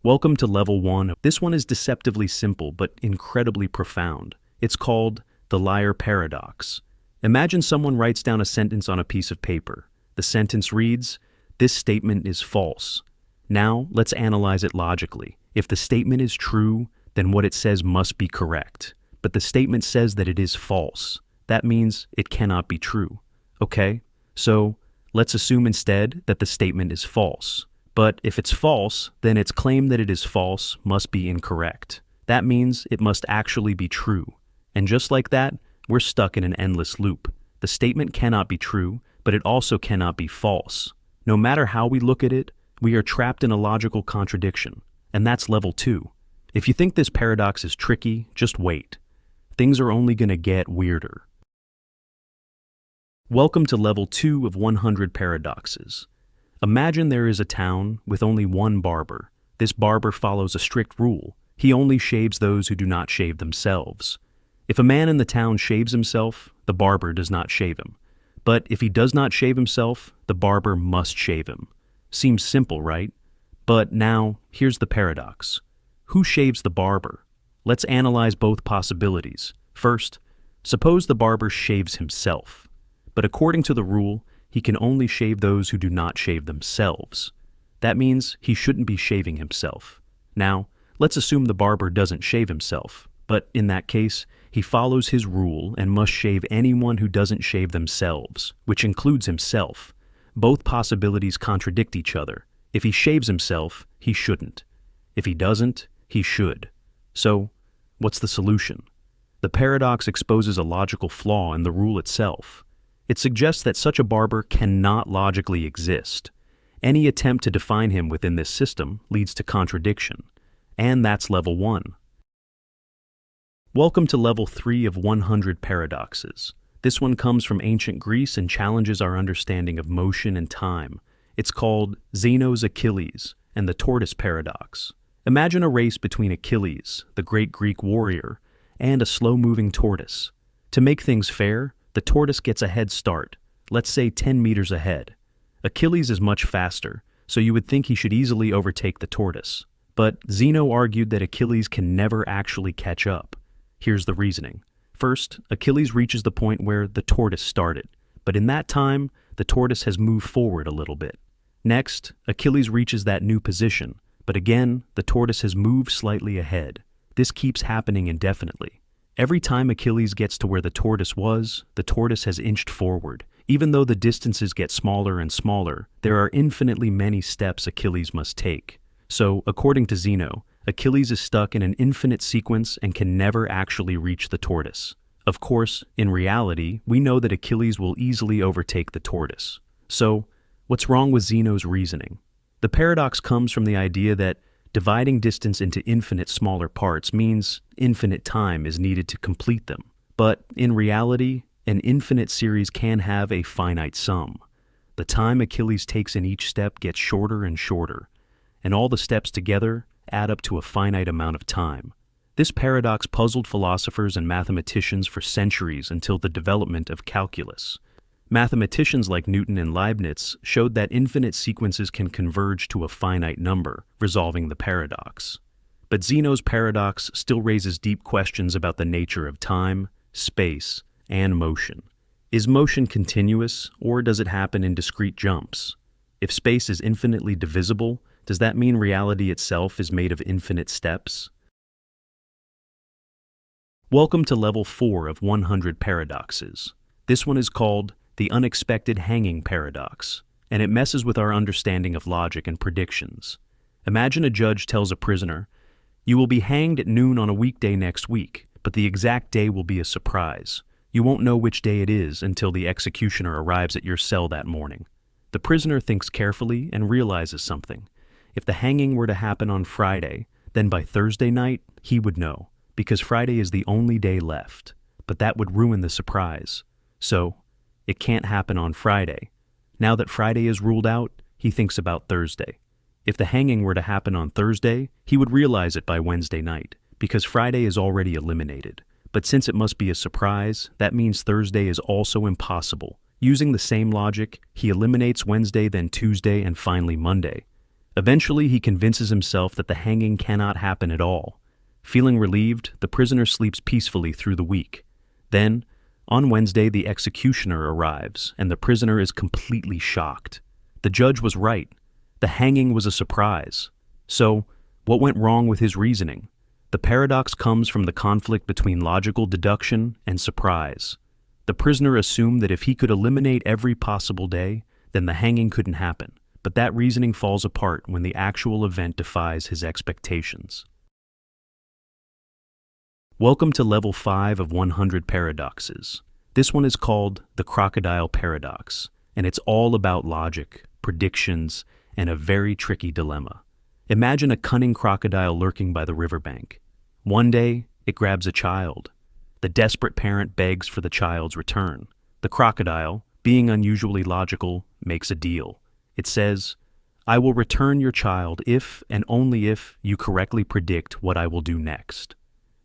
Welcome to level 1. This one is deceptively simple but incredibly profound. It's called the liar paradox. Imagine someone writes down a sentence on a piece of paper. The sentence reads, "This statement is false." Now, let's analyze it logically. If the statement is true, then what it says must be correct. But the statement says that it is false. That means it cannot be true. Okay? So, let's assume instead that the statement is false. But if it's false, then its claim that it is false must be incorrect. That means it must actually be true. And just like that, we're stuck in an endless loop. The statement cannot be true, but it also cannot be false. No matter how we look at it, we are trapped in a logical contradiction. And that's level 2. If you think this paradox is tricky, just wait. Things are only going to get weirder. Welcome to level 2 of 100 paradoxes. Imagine there is a town with only one barber. This barber follows a strict rule. He only shaves those who do not shave themselves. If a man in the town shaves himself, the barber does not shave him. But if he does not shave himself, the barber must shave him. Seems simple, right? But now, here's the paradox. Who shaves the barber? Let's analyze both possibilities. First, suppose the barber shaves himself. But according to the rule, he can only shave those who do not shave themselves. That means he shouldn't be shaving himself. Now, let's assume the barber doesn't shave himself, but in that case, he follows his rule and must shave anyone who doesn't shave themselves, which includes himself. Both possibilities contradict each other. If he shaves himself, he shouldn't. If he doesn't, he should. So, what's the solution? The paradox exposes a logical flaw in the rule itself. It suggests that such a barber cannot logically exist. Any attempt to define him within this system leads to contradiction. And that's level 1. Welcome to level 3 of 100 paradoxes. This one comes from ancient Greece and challenges our understanding of motion and time. It's called Zeno's Achilles and the tortoise paradox. Imagine a race between Achilles, the great Greek warrior, and a slow-moving tortoise. To make things fair, the tortoise gets a head start, let's say 10 meters ahead. Achilles is much faster, so you would think he should easily overtake the tortoise. But Zeno argued that Achilles can never actually catch up. Here's the reasoning. First, Achilles reaches the point where the tortoise started, but in that time, the tortoise has moved forward a little bit. Next, Achilles reaches that new position, but again, the tortoise has moved slightly ahead. This keeps happening indefinitely. Every time Achilles gets to where the tortoise was, the tortoise has inched forward. Even though the distances get smaller and smaller, there are infinitely many steps Achilles must take. So, according to Zeno, Achilles is stuck in an infinite sequence and can never actually reach the tortoise. Of course, in reality, we know that Achilles will easily overtake the tortoise. So, what's wrong with Zeno's reasoning? The paradox comes from the idea that dividing distance into infinite smaller parts means infinite time is needed to complete them. But in reality, an infinite series can have a finite sum. The time Achilles takes in each step gets shorter and shorter, and all the steps together add up to a finite amount of time. This paradox puzzled philosophers and mathematicians for centuries until the development of calculus. Mathematicians like Newton and Leibniz showed that infinite sequences can converge to a finite number, resolving the paradox. But Zeno's paradox still raises deep questions about the nature of time, space, and motion. Is motion continuous, or does it happen in discrete jumps? If space is infinitely divisible, does that mean reality itself is made of infinite steps? Welcome to level 4 of 100 paradoxes. This one is called the unexpected hanging paradox, and it messes with our understanding of logic and predictions. Imagine a judge tells a prisoner, "You will be hanged at noon on a weekday next week, but the exact day will be a surprise. You won't know which day it is until the executioner arrives at your cell that morning." The prisoner thinks carefully and realizes something. If the hanging were to happen on Friday, then by Thursday night, he would know, because Friday is the only day left. But that would ruin the surprise. So, it can't happen on Friday. Now that Friday is ruled out, he thinks about Thursday. If the hanging were to happen on Thursday, he would realize it by Wednesday night, because Friday is already eliminated. But since it must be a surprise, that means Thursday is also impossible. Using the same logic, he eliminates Wednesday, then Tuesday, and finally Monday. Eventually, he convinces himself that the hanging cannot happen at all. Feeling relieved, the prisoner sleeps peacefully through the week. Then, on Wednesday, the executioner arrives, and the prisoner is completely shocked. The judge was right. The hanging was a surprise. So, what went wrong with his reasoning? The paradox comes from the conflict between logical deduction and surprise. The prisoner assumed that if he could eliminate every possible day, then the hanging couldn't happen. But that reasoning falls apart when the actual event defies his expectations. Welcome to Level 5 of 100 Paradoxes. This one is called the Crocodile Paradox, and it's all about logic, predictions, and a very tricky dilemma. Imagine a cunning crocodile lurking by the riverbank. One day, it grabs a child. The desperate parent begs for the child's return. The crocodile, being unusually logical, makes a deal. It says, "I will return your child if and only if you correctly predict what I will do next."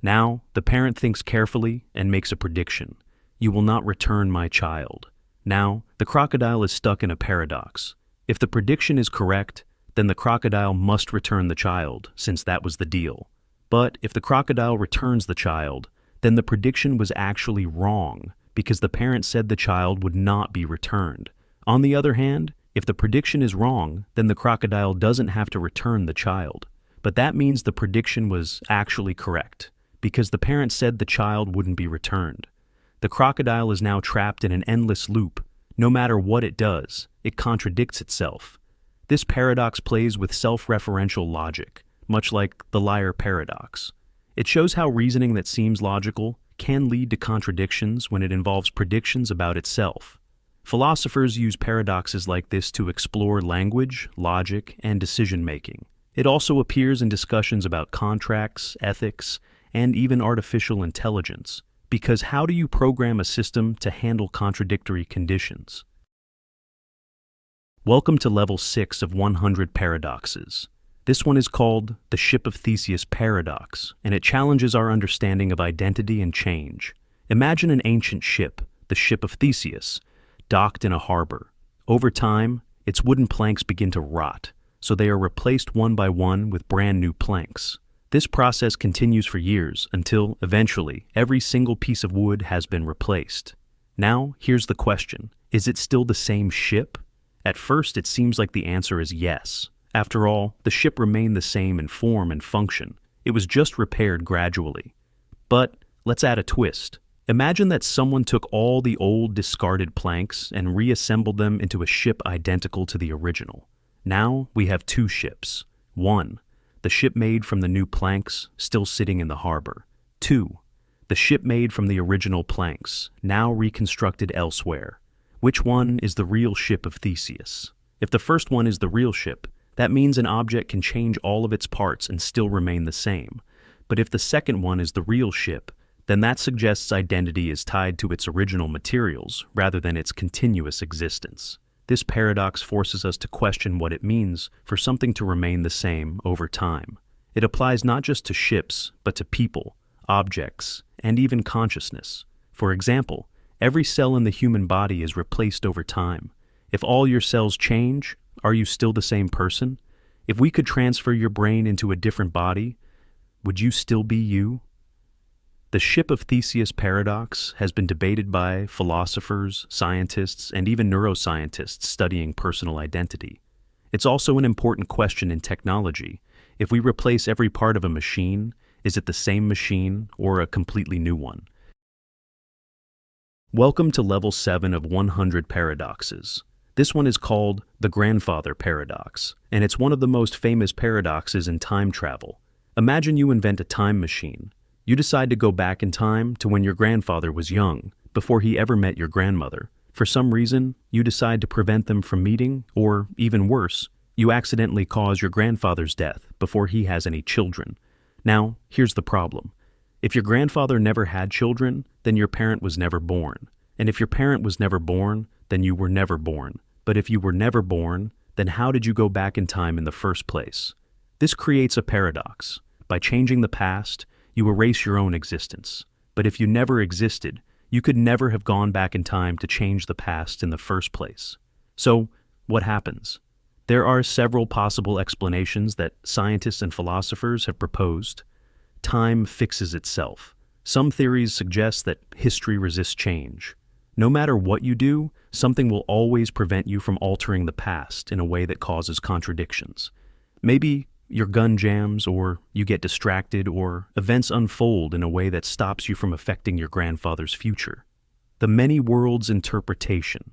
Now, the parent thinks carefully and makes a prediction. "You will not return my child." Now, the crocodile is stuck in a paradox. If the prediction is correct, then the crocodile must return the child, since that was the deal. But if the crocodile returns the child, then the prediction was actually wrong, because the parent said the child would not be returned. On the other hand, if the prediction is wrong, then the crocodile doesn't have to return the child. But that means the prediction was actually correct, because the parent said the child wouldn't be returned. The crocodile is now trapped in an endless loop. No matter what it does, it contradicts itself. This paradox plays with self-referential logic, much like the liar paradox. It shows how reasoning that seems logical can lead to contradictions when it involves predictions about itself. Philosophers use paradoxes like this to explore language, logic, and decision-making. It also appears in discussions about contracts, ethics, and even artificial intelligence, because how do you program a system to handle contradictory conditions? Welcome to Level 6 of 100 Paradoxes. This one is called the Ship of Theseus Paradox, and it challenges our understanding of identity and change. Imagine an ancient ship, the Ship of Theseus, docked in a harbor. Over time, its wooden planks begin to rot, so they are replaced one by one with brand new planks. This process continues for years until, eventually, every single piece of wood has been replaced. Now, here's the question. Is it still the same ship? At first, it seems like the answer is yes. After all, the ship remained the same in form and function. It was just repaired gradually. But let's add a twist. Imagine that someone took all the old discarded planks and reassembled them into a ship identical to the original. Now we have two ships. One, the ship made from the new planks, still sitting in the harbor. Two, the ship made from the original planks, now reconstructed elsewhere. Which one is the real ship of Theseus? If the first one is the real ship, that means an object can change all of its parts and still remain the same. But if the second one is the real ship, then that suggests identity is tied to its original materials rather than its continuous existence. This paradox forces us to question what it means for something to remain the same over time. It applies not just to ships, but to people, objects, and even consciousness. For example, every cell in the human body is replaced over time. If all your cells change, are you still the same person? If we could transfer your brain into a different body, would you still be you? The Ship of Theseus paradox has been debated by philosophers, scientists, and even neuroscientists studying personal identity. It's also an important question in technology. If we replace every part of a machine, is it the same machine or a completely new one? Welcome to Level 7 of 100 Paradoxes. This one is called the Grandfather Paradox, and it's one of the most famous paradoxes in time travel. Imagine you invent a time machine. You decide to go back in time to when your grandfather was young, before he ever met your grandmother. For some reason, you decide to prevent them from meeting, or, even worse, you accidentally cause your grandfather's death before he has any children. Now, here's the problem. If your grandfather never had children, then your parent was never born. And if your parent was never born, then you were never born. But if you were never born, then how did you go back in time in the first place? This creates a paradox. By changing the past, you erase your own existence. But if you never existed, you could never have gone back in time to change the past in the first place. So, what happens? There are several possible explanations that scientists and philosophers have proposed. Time fixes itself. Some theories suggest that history resists change. No matter what you do, something will always prevent you from altering the past in a way that causes contradictions. Maybe your gun jams, or you get distracted, or events unfold in a way that stops you from affecting your grandfather's future. The many worlds interpretation.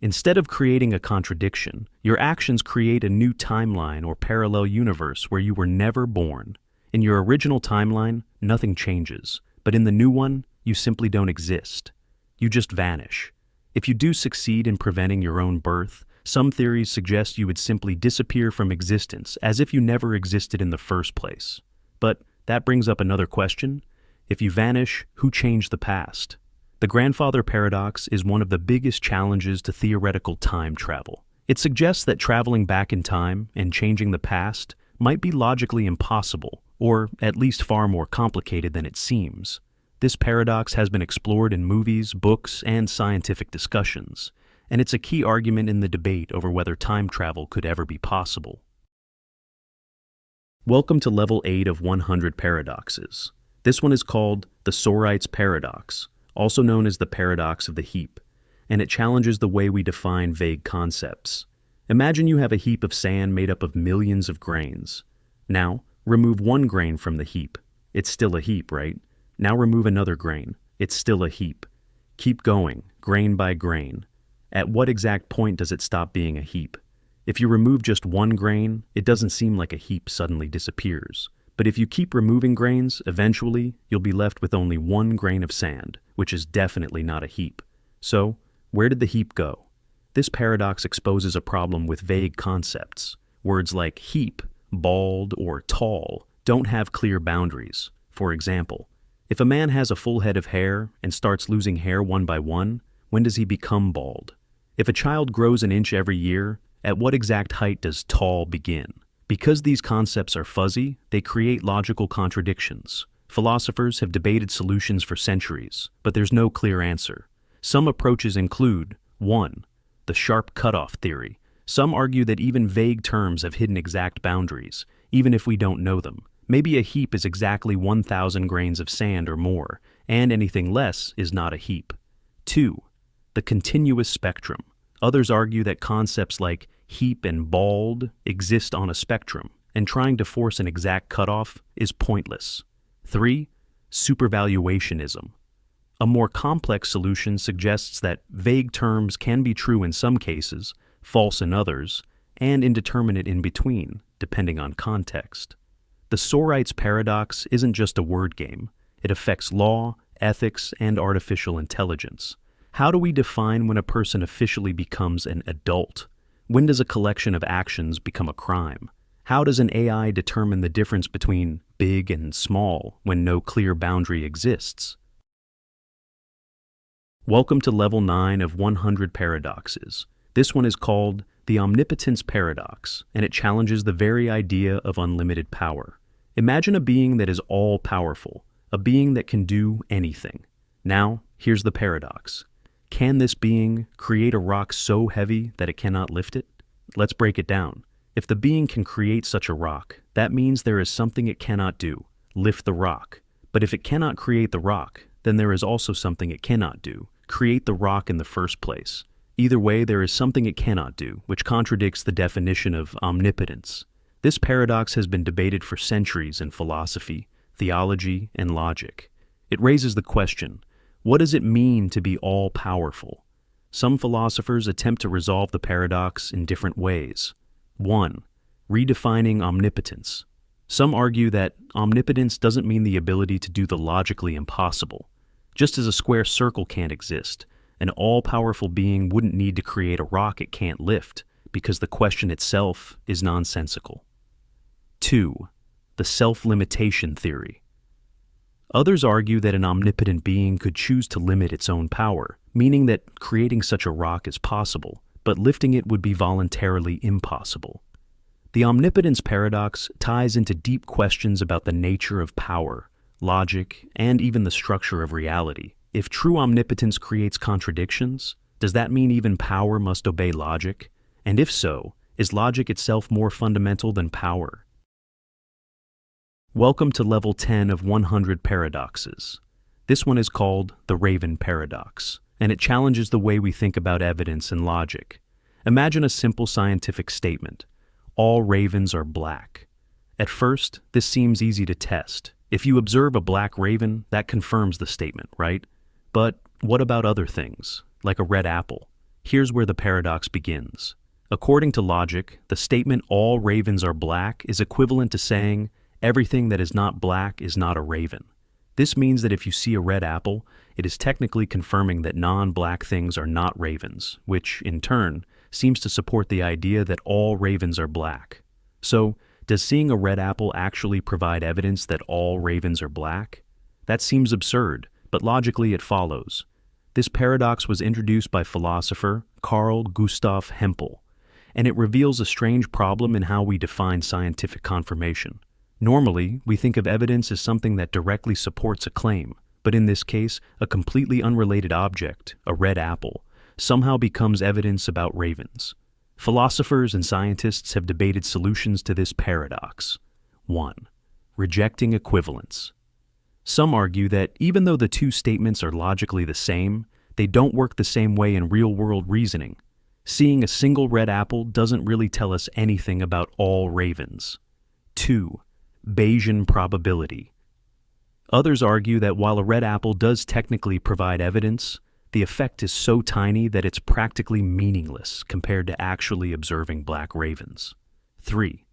Instead of creating a contradiction, your actions create a new timeline or parallel universe where you were never born. In your original timeline, nothing changes, but in the new one, you simply don't exist. You just vanish. If you do succeed in preventing your own birth, some theories suggest you would simply disappear from existence as if you never existed in the first place. But that brings up another question. If you vanish, who changed the past? The grandfather paradox is one of the biggest challenges to theoretical time travel. It suggests that traveling back in time and changing the past might be logically impossible, or at least far more complicated than it seems. This paradox has been explored in movies, books, and scientific discussions, and it's a key argument in the debate over whether time travel could ever be possible. Welcome to Level 8 of 100 Paradoxes. This one is called the Sorites Paradox, also known as the paradox of the heap, and it challenges the way we define vague concepts. Imagine you have a heap of sand made up of millions of grains. Now, remove one grain from the heap. It's still a heap, right? Now remove another grain. It's still a heap. Keep going, grain by grain. At what exact point does it stop being a heap? If you remove just one grain, it doesn't seem like a heap suddenly disappears. But if you keep removing grains, eventually, you'll be left with only one grain of sand, which is definitely not a heap. So, where did the heap go? This paradox exposes a problem with vague concepts. Words like heap, bald, or tall don't have clear boundaries. For example, if a man has a full head of hair and starts losing hair one by one, when does he become bald? If a child grows an inch every year, at what exact height does tall begin? Because these concepts are fuzzy, they create logical contradictions. Philosophers have debated solutions for centuries, but there's no clear answer. Some approaches include 1. The sharp cutoff theory. Some argue that even vague terms have hidden exact boundaries, even if we don't know them. Maybe a heap is exactly 1,000 grains of sand or more, and anything less is not a heap. 2. The continuous spectrum. Others argue that concepts like heap and bald exist on a spectrum, and trying to force an exact cutoff is pointless. 3. Supervaluationism. A more complex solution suggests that vague terms can be true in some cases, false in others, and indeterminate in between, depending on context. The Sorites paradox isn't just a word game. It affects law, ethics, and artificial intelligence. How do we define when a person officially becomes an adult? When does a collection of actions become a crime? How does an AI determine the difference between big and small when no clear boundary exists? Welcome to Level 9 of 100 Paradoxes. This one is called the Omnipotence Paradox, and it challenges the very idea of unlimited power. Imagine a being that is all-powerful, a being that can do anything. Now, here's the paradox. Can this being create a rock so heavy that it cannot lift it? Let's break it down. If the being can create such a rock, that means there is something it cannot do, lift the rock. But if it cannot create the rock, then there is also something it cannot do, create the rock in the first place. Either way, there is something it cannot do, which contradicts the definition of omnipotence. This paradox has been debated for centuries in philosophy, theology, and logic. It raises the question, what does it mean to be all-powerful? Some philosophers attempt to resolve the paradox in different ways. 1. Redefining omnipotence. Some argue that omnipotence doesn't mean the ability to do the logically impossible. Just as a square circle can't exist, an all-powerful being wouldn't need to create a rock it can't lift, because the question itself is nonsensical. 2. The self-limitation theory. Others argue that an omnipotent being could choose to limit its own power, meaning that creating such a rock is possible, but lifting it would be voluntarily impossible. The omnipotence paradox ties into deep questions about the nature of power, logic, and even the structure of reality. If true omnipotence creates contradictions, does that mean even power must obey logic? And if so, Is logic itself more fundamental than power? Welcome to level 10 of 100 paradoxes. This one is called the Raven paradox, and it challenges the way we think about evidence and logic. Imagine a simple scientific statement: all ravens are black. At first, this seems easy to test. If you observe a black raven, that confirms the statement, right? But what about other things, like a red apple? Here's where the paradox begins. According to logic, the statement all ravens are black is equivalent to saying everything that is not black is not a raven. This means that if you see a red apple, it is technically confirming that non-black things are not ravens, which, in turn, seems to support the idea that all ravens are black. So, does seeing a red apple actually provide evidence that all ravens are black? That seems absurd, but logically it follows. This paradox was introduced by philosopher Carl Gustav Hempel, and it reveals a strange problem in how we define scientific confirmation. Normally, we think of evidence as something that directly supports a claim, but in this case, a completely unrelated object, a red apple, somehow becomes evidence about ravens. Philosophers and scientists have debated solutions to this paradox. 1. Rejecting equivalence. Some argue that even though the two statements are logically the same, they don't work the same way in real-world reasoning. Seeing a single red apple doesn't really tell us anything about all ravens. 2. Bayesian probability. Others argue that while a red apple does technically provide evidence, the effect is so tiny that it's practically meaningless compared to actually observing black ravens. 3.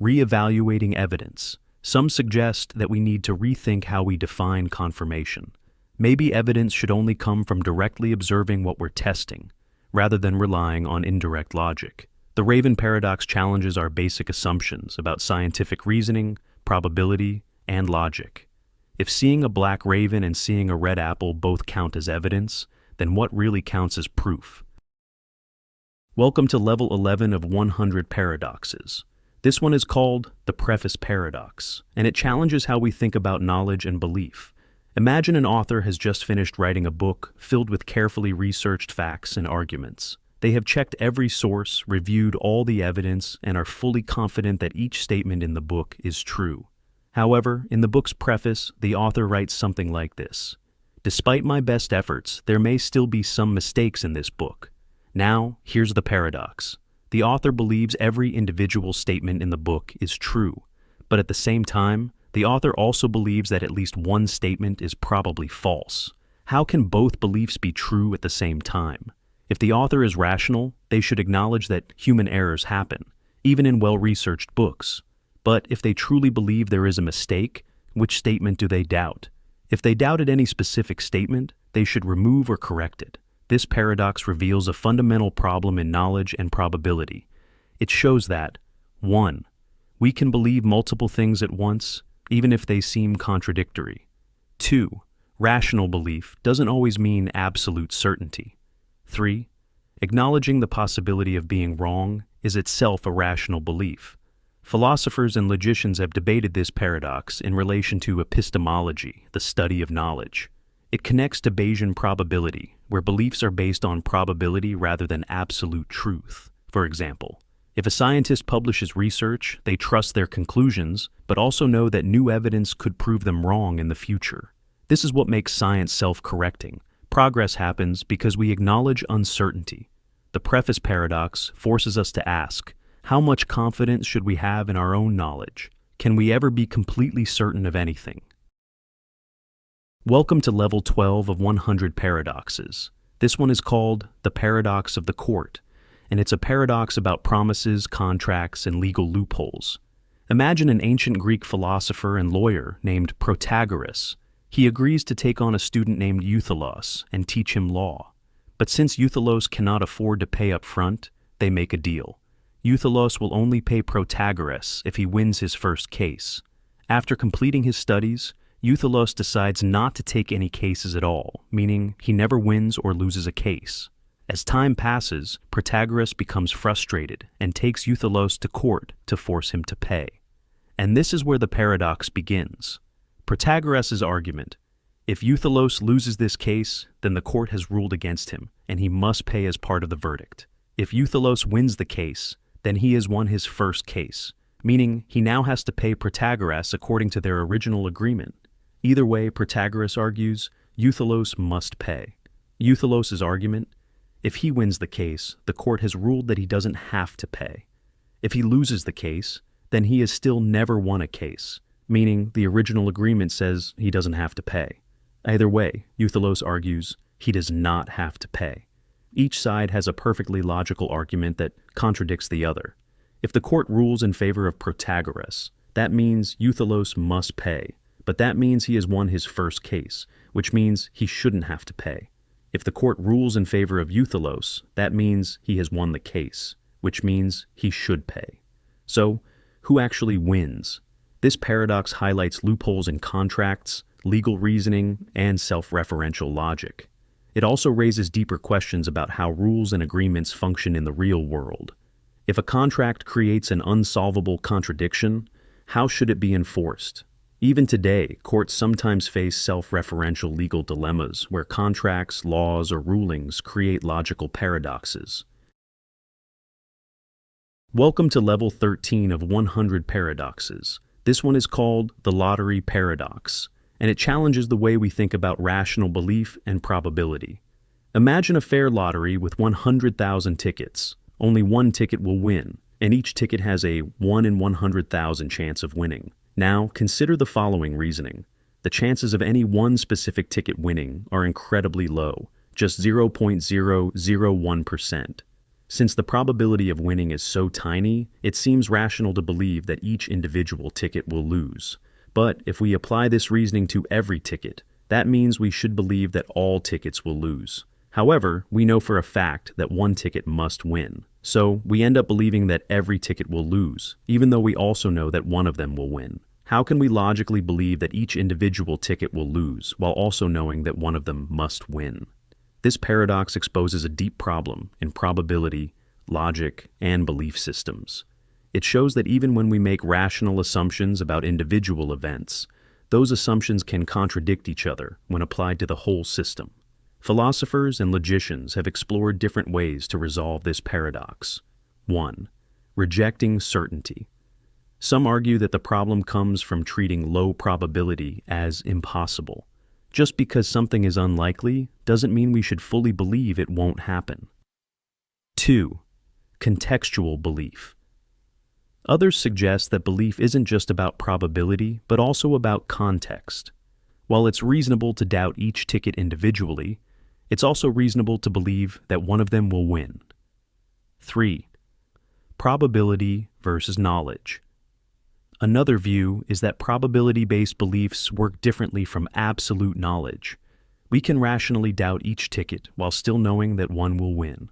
Reevaluating evidence. Some suggest that we need to rethink how we define confirmation. Maybe evidence should only come from directly observing what we're testing, rather than relying on indirect logic. The Raven paradox challenges our basic assumptions about scientific reasoning, probability, and logic. If seeing a black raven and seeing a red apple both count as evidence, then what really counts as proof? Welcome to level 11 of 100 paradoxes. This one is called the preface paradox, and it challenges how we think about knowledge and belief. Imagine an author has just finished writing a book filled with carefully researched facts and arguments. They have checked every source, reviewed all the evidence, and are fully confident that each statement in the book is true. However, in the book's preface, the author writes something like this: "Despite my best efforts, there may still be some mistakes in this book." Now, here's the paradox. The author believes every individual statement in the book is true, but at the same time, the author also believes that at least one statement is probably false. How can both beliefs be true at the same time? If the author is rational, they should acknowledge that human errors happen, even in well-researched books. But if they truly believe there is a mistake, which statement do they doubt? If they doubted any specific statement, they should remove or correct it. This paradox reveals a fundamental problem in knowledge and probability. It shows that 1. We can believe multiple things at once, even if they seem contradictory. 2. Rational belief doesn't always mean absolute certainty. 3. Acknowledging the possibility of being wrong is itself a rational belief. Philosophers and logicians have debated this paradox in relation to epistemology, the study of knowledge. It connects to Bayesian probability, where beliefs are based on probability rather than absolute truth. For example, if a scientist publishes research, they trust their conclusions, but also know that new evidence could prove them wrong in the future. This is what makes science self-correcting. Progress happens because we acknowledge uncertainty. The preface paradox forces us to ask, how much confidence should we have in our own knowledge? Can we ever be completely certain of anything? Welcome to level 12 of 100 paradoxes. This one is called the paradox of the court, and it's a paradox about promises, contracts, and legal loopholes. Imagine an ancient Greek philosopher and lawyer named Protagoras. He agrees to take on a student named Euthylos and teach him law. But since Euthylos cannot afford to pay up front, they make a deal. Euthylos will only pay Protagoras if he wins his first case. After completing his studies, Euthylos decides not to take any cases at all, meaning he never wins or loses a case. As time passes, Protagoras becomes frustrated and takes Euthylos to court to force him to pay. And this is where the paradox begins. Protagoras' argument: if Euthylos loses this case, then the court has ruled against him, and he must pay as part of the verdict. If Euthylos wins the case, then he has won his first case, meaning he now has to pay Protagoras according to their original agreement. Either way, Protagoras argues, Euthylos must pay. Euthylos' argument: if he wins the case, the court has ruled that he doesn't have to pay. If he loses the case, then he has still never won a case, meaning the original agreement says he doesn't have to pay. Either way, Euthylos argues he does not have to pay. Each side has a perfectly logical argument that contradicts the other. If the court rules in favor of Protagoras, that means Euthylos must pay, but that means he has won his first case, which means he shouldn't have to pay. If the court rules in favor of Euthylos, that means he has won the case, which means he should pay. So, who actually wins? This paradox highlights loopholes in contracts, legal reasoning, and self-referential logic. It also raises deeper questions about how rules and agreements function in the real world. If a contract creates an unsolvable contradiction, how should it be enforced? Even today, courts sometimes face self-referential legal dilemmas where contracts, laws, or rulings create logical paradoxes. Welcome to level 13 of 100 paradoxes. This one is called the lottery paradox, and it challenges the way we think about rational belief and probability. Imagine a fair lottery with 100,000 tickets. Only one ticket will win, and each ticket has a 1 in 100,000 chance of winning. Now, consider the following reasoning. The chances of any one specific ticket winning are incredibly low, just 0.001%. Since the probability of winning is so tiny, it seems rational to believe that each individual ticket will lose. But if we apply this reasoning to every ticket, that means we should believe that all tickets will lose. However, we know for a fact that one ticket must win. So we end up believing that every ticket will lose, even though we also know that one of them will win. How can we logically believe that each individual ticket will lose, while also knowing that one of them must win? This paradox exposes a deep problem in probability, logic, and belief systems. It shows that even when we make rational assumptions about individual events, those assumptions can contradict each other when applied to the whole system. Philosophers and logicians have explored different ways to resolve this paradox. 1. Rejecting certainty. Some argue that the problem comes from treating low probability as impossible. Just because something is unlikely doesn't mean we should fully believe it won't happen. 2. Contextual belief. Others suggest that belief isn't just about probability, but also about context. While it's reasonable to doubt each ticket individually, it's also reasonable to believe that one of them will win. 3. Probability versus knowledge. Another view is that probability-based beliefs work differently from absolute knowledge. We can rationally doubt each ticket while still knowing that one will win.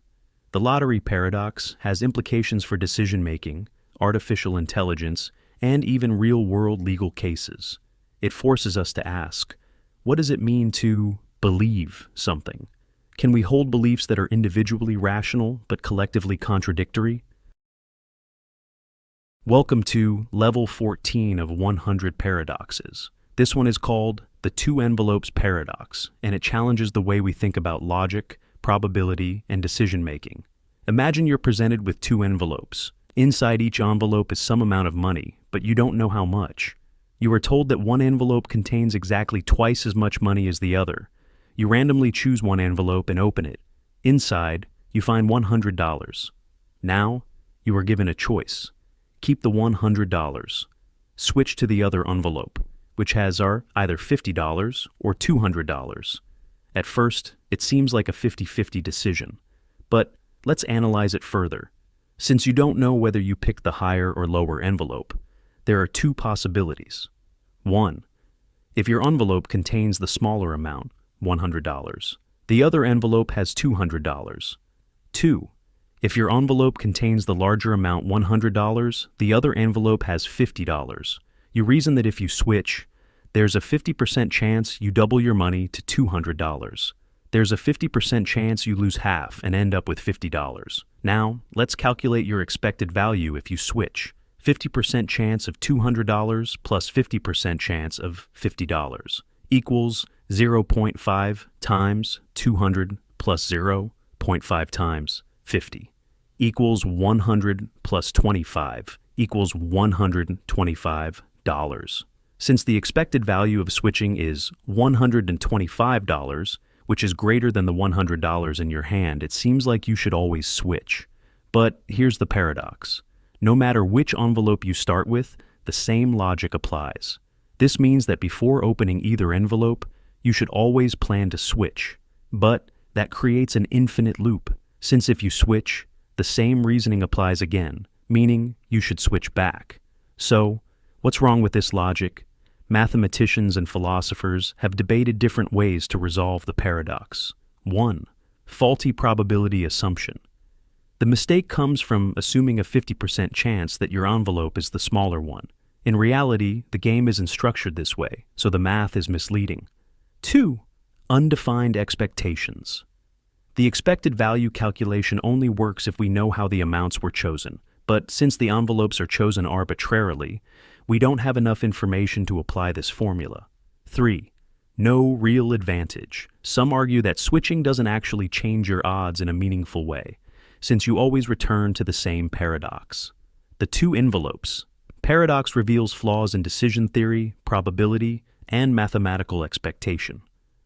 The lottery paradox has implications for decision-making, artificial intelligence, and even real-world legal cases. It forces us to ask, what does it mean to believe something? Can we hold beliefs that are individually rational but collectively contradictory? Welcome to level 14 of 100 paradoxes. This one is called the two envelopes paradox, and it challenges the way we think about logic, probability, and decision-making. Imagine you're presented with two envelopes. Inside each envelope is some amount of money, but you don't know how much. You are told that one envelope contains exactly twice as much money as the other. You randomly choose one envelope and open it. Inside, you find $100. Now, you are given a choice. Keep the $100. Switch to the other envelope, which has either $50 or $200. At first, it seems like a 50-50 decision. But let's analyze it further. Since you don't know whether you pick the higher or lower envelope, there are two possibilities. 1. If your envelope contains the smaller amount, $100, the other envelope has $200. 2. If your envelope contains the larger amount, $100, the other envelope has $50. You reason that if you switch, there's a 50% chance you double your money to $200. There's a 50% chance you lose half and end up with $50. Now, let's calculate your expected value if you switch. 50% chance of $200 plus 50% chance of $50 equals 0.5 times 200 plus 0.5 times 50 equals 100 plus 25 equals $125. Since the expected value of switching is $125, which is greater than the $100 in your hand, it seems like you should always switch. But here's the paradox. No matter which envelope you start with, the same logic applies. This means that before opening either envelope, you should always plan to switch. But that creates an infinite loop, since if you switch, the same reasoning applies again, meaning you should switch back. So, what's wrong with this logic? Mathematicians and philosophers have debated different ways to resolve the paradox. 1. Faulty probability assumption. The mistake comes from assuming a 50% chance that your envelope is the smaller one. In reality, the game isn't structured this way, so the math is misleading. 2. Undefined expectations. The expected value calculation only works if we know how the amounts were chosen, but since the envelopes are chosen arbitrarily, we don't have enough information to apply this formula. 3. No real advantage. Some argue that switching doesn't actually change your odds in a meaningful way, since you always return to the same paradox. The two envelopes. Paradox reveals flaws in decision theory, probability, and mathematical expectation.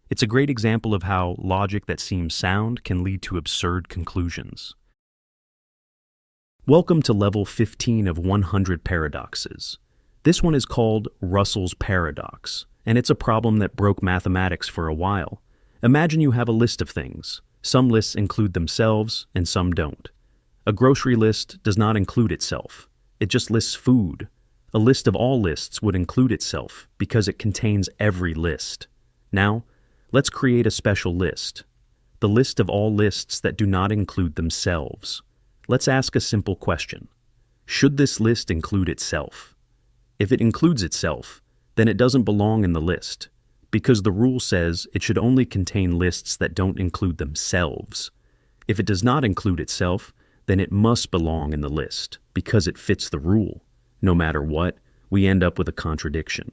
It's a great example of how logic that seems sound can lead to absurd conclusions. Welcome to level 15 of 100 paradoxes. This one is called Russell's paradox, and it's a problem that broke mathematics for a while. Imagine you have a list of things. Some lists include themselves and some don't. A grocery list does not include itself. It just lists food. A list of all lists would include itself because it contains every list. Now, let's create a special list. The list of all lists that do not include themselves. Let's ask a simple question. Should this list include itself? If it includes itself, then it doesn't belong in the list, because the rule says it should only contain lists that don't include themselves. If it does not include itself, then it must belong in the list, because it fits the rule. No matter what, we end up with a contradiction.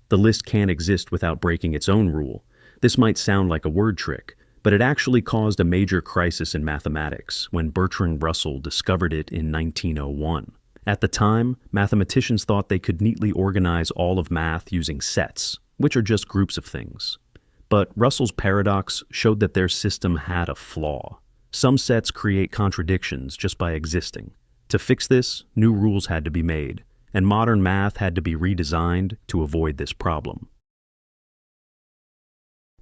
The list can't exist without breaking its own rule. This might sound like a word trick, but it actually caused a major crisis in mathematics when Bertrand Russell discovered it in 1901. At the time, mathematicians thought they could neatly organize all of math using sets, which are just groups of things. But Russell's paradox showed that their system had a flaw. Some sets create contradictions just by existing. To fix this, new rules had to be made, and modern math had to be redesigned to avoid this problem.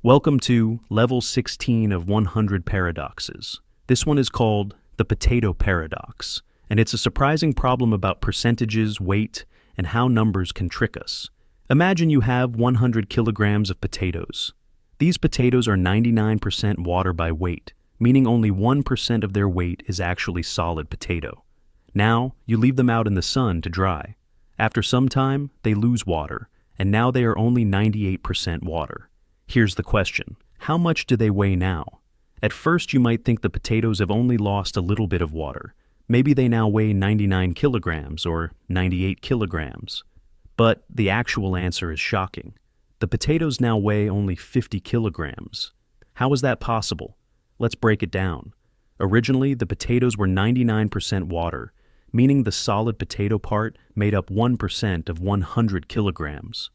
Welcome to Level 16 of 100 Paradoxes. This one is called the potato paradox, and it's a surprising problem about percentages, weight, and how numbers can trick us. Imagine you have 100 kilograms of potatoes. These potatoes are 99% water by weight, meaning only 1% of their weight is actually solid potato. Now, you leave them out in the sun to dry. After some time, they lose water, and now they are only 98% water. Here's the question. How much do they weigh now? At first, you might think the potatoes have only lost a little bit of water. Maybe they now weigh 99 kilograms or 98 kilograms. But the actual answer is shocking. The potatoes now weigh only 50 kilograms. How is that possible? Let's break it down. Originally, the potatoes were 99% water, meaning the solid potato part made up 1% of 100 kilograms.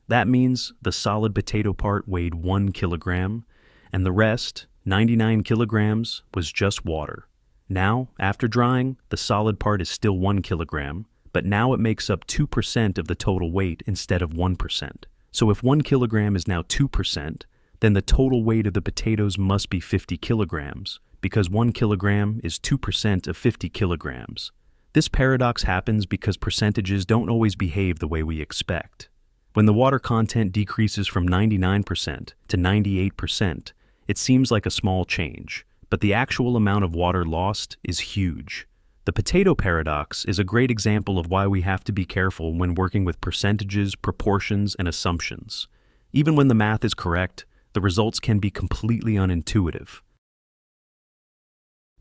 That means the solid potato part weighed 1 kilogram, and the rest, 99 kilograms, was just water. Now, after drying, the solid part is still 1 kilogram, but now it makes up 2% of the total weight instead of 1%. So if 1 kilogram is now 2%, then the total weight of the potatoes must be 50 kilograms, because 1 kilogram is 2% of 50 kilograms. This paradox happens because percentages don't always behave the way we expect. When the water content decreases from 99% to 98%, it seems like a small change, but the actual amount of water lost is huge. The potato paradox is a great example of why we have to be careful when working with percentages, proportions, and assumptions. Even when the math is correct, the results can be completely unintuitive.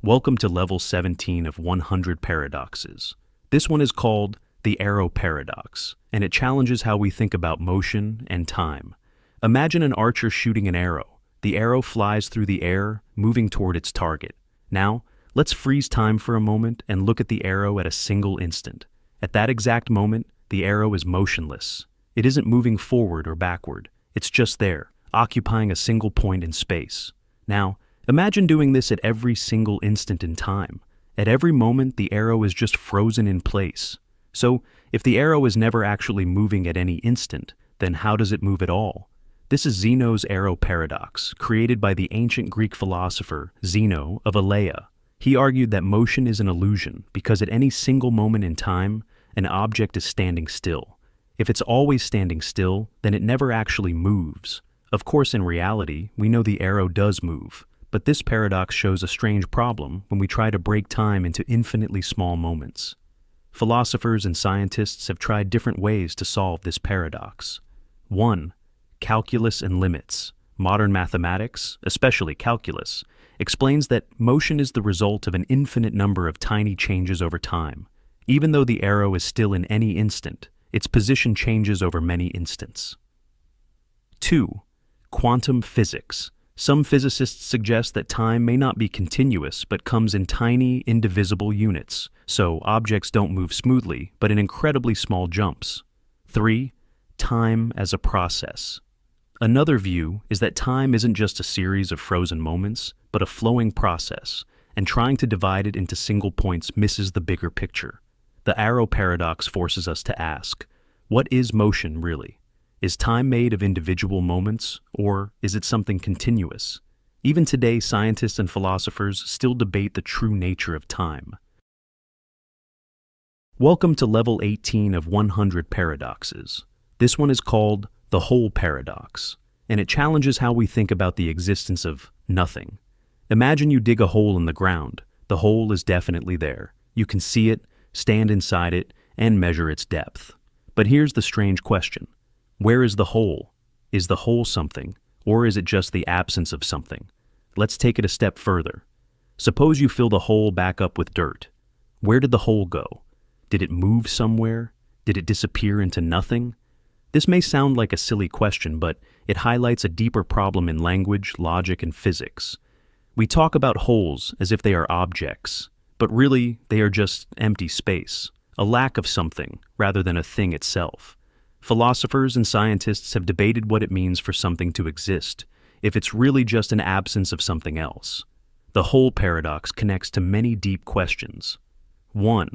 Welcome to level 17 of 100 paradoxes. This one is called the arrow paradox, and it challenges how we think about motion and time. Imagine an archer shooting an arrow. The arrow flies through the air, moving toward its target. Now, Let's freeze time for a moment and look at the arrow at a single instant. At that exact moment, the arrow is motionless. It isn't moving forward or backward. It's just there, occupying a single point in space. Now, imagine doing this at every single instant in time. At every moment, the arrow is just frozen in place. So, if the arrow is never actually moving at any instant, then how does it move at all? This is Zeno's arrow paradox, created by the ancient Greek philosopher Zeno of Elea. He argued that motion is an illusion because at any single moment in time, an object is standing still. If it's always standing still, then it never actually moves. Of course, in reality, we know the arrow does move, but this paradox shows a strange problem when we try to break time into infinitely small moments. Philosophers and scientists have tried different ways to solve this paradox. 1. Calculus and limits. Modern mathematics, especially calculus, explains that motion is the result of an infinite number of tiny changes over time. Even though the arrow is still in any instant, its position changes over many instants. 2. Quantum physics. Some physicists suggest that time may not be continuous but comes in tiny, indivisible units, so objects don't move smoothly but in incredibly small jumps. 3. Time as a process. Another view is that time isn't just a series of frozen moments, but a flowing process, and trying to divide it into single points misses the bigger picture. The arrow paradox forces us to ask, what is motion really? Is time made of individual moments, or is it something continuous? Even today, scientists and philosophers still debate the true nature of time. Welcome to level 18 of 100 paradoxes. This one is called the whole paradox, and it challenges how we think about the existence of nothing. Imagine you dig a hole in the ground. The hole is definitely there. You can see it, stand inside it, and measure its depth. But here's the strange question. Where is the hole? Is the hole something, or is it just the absence of something? Let's take it a step further. Suppose you fill the hole back up with dirt. Where did the hole go? Did it move somewhere? Did it disappear into nothing? This may sound like a silly question, but it highlights a deeper problem in language, logic, and physics. We talk about holes as if they are objects, but really they are just empty space, a lack of something rather than a thing itself. Philosophers and scientists have debated what it means for something to exist, if it's really just an absence of something else. The whole paradox connects to many deep questions. 1.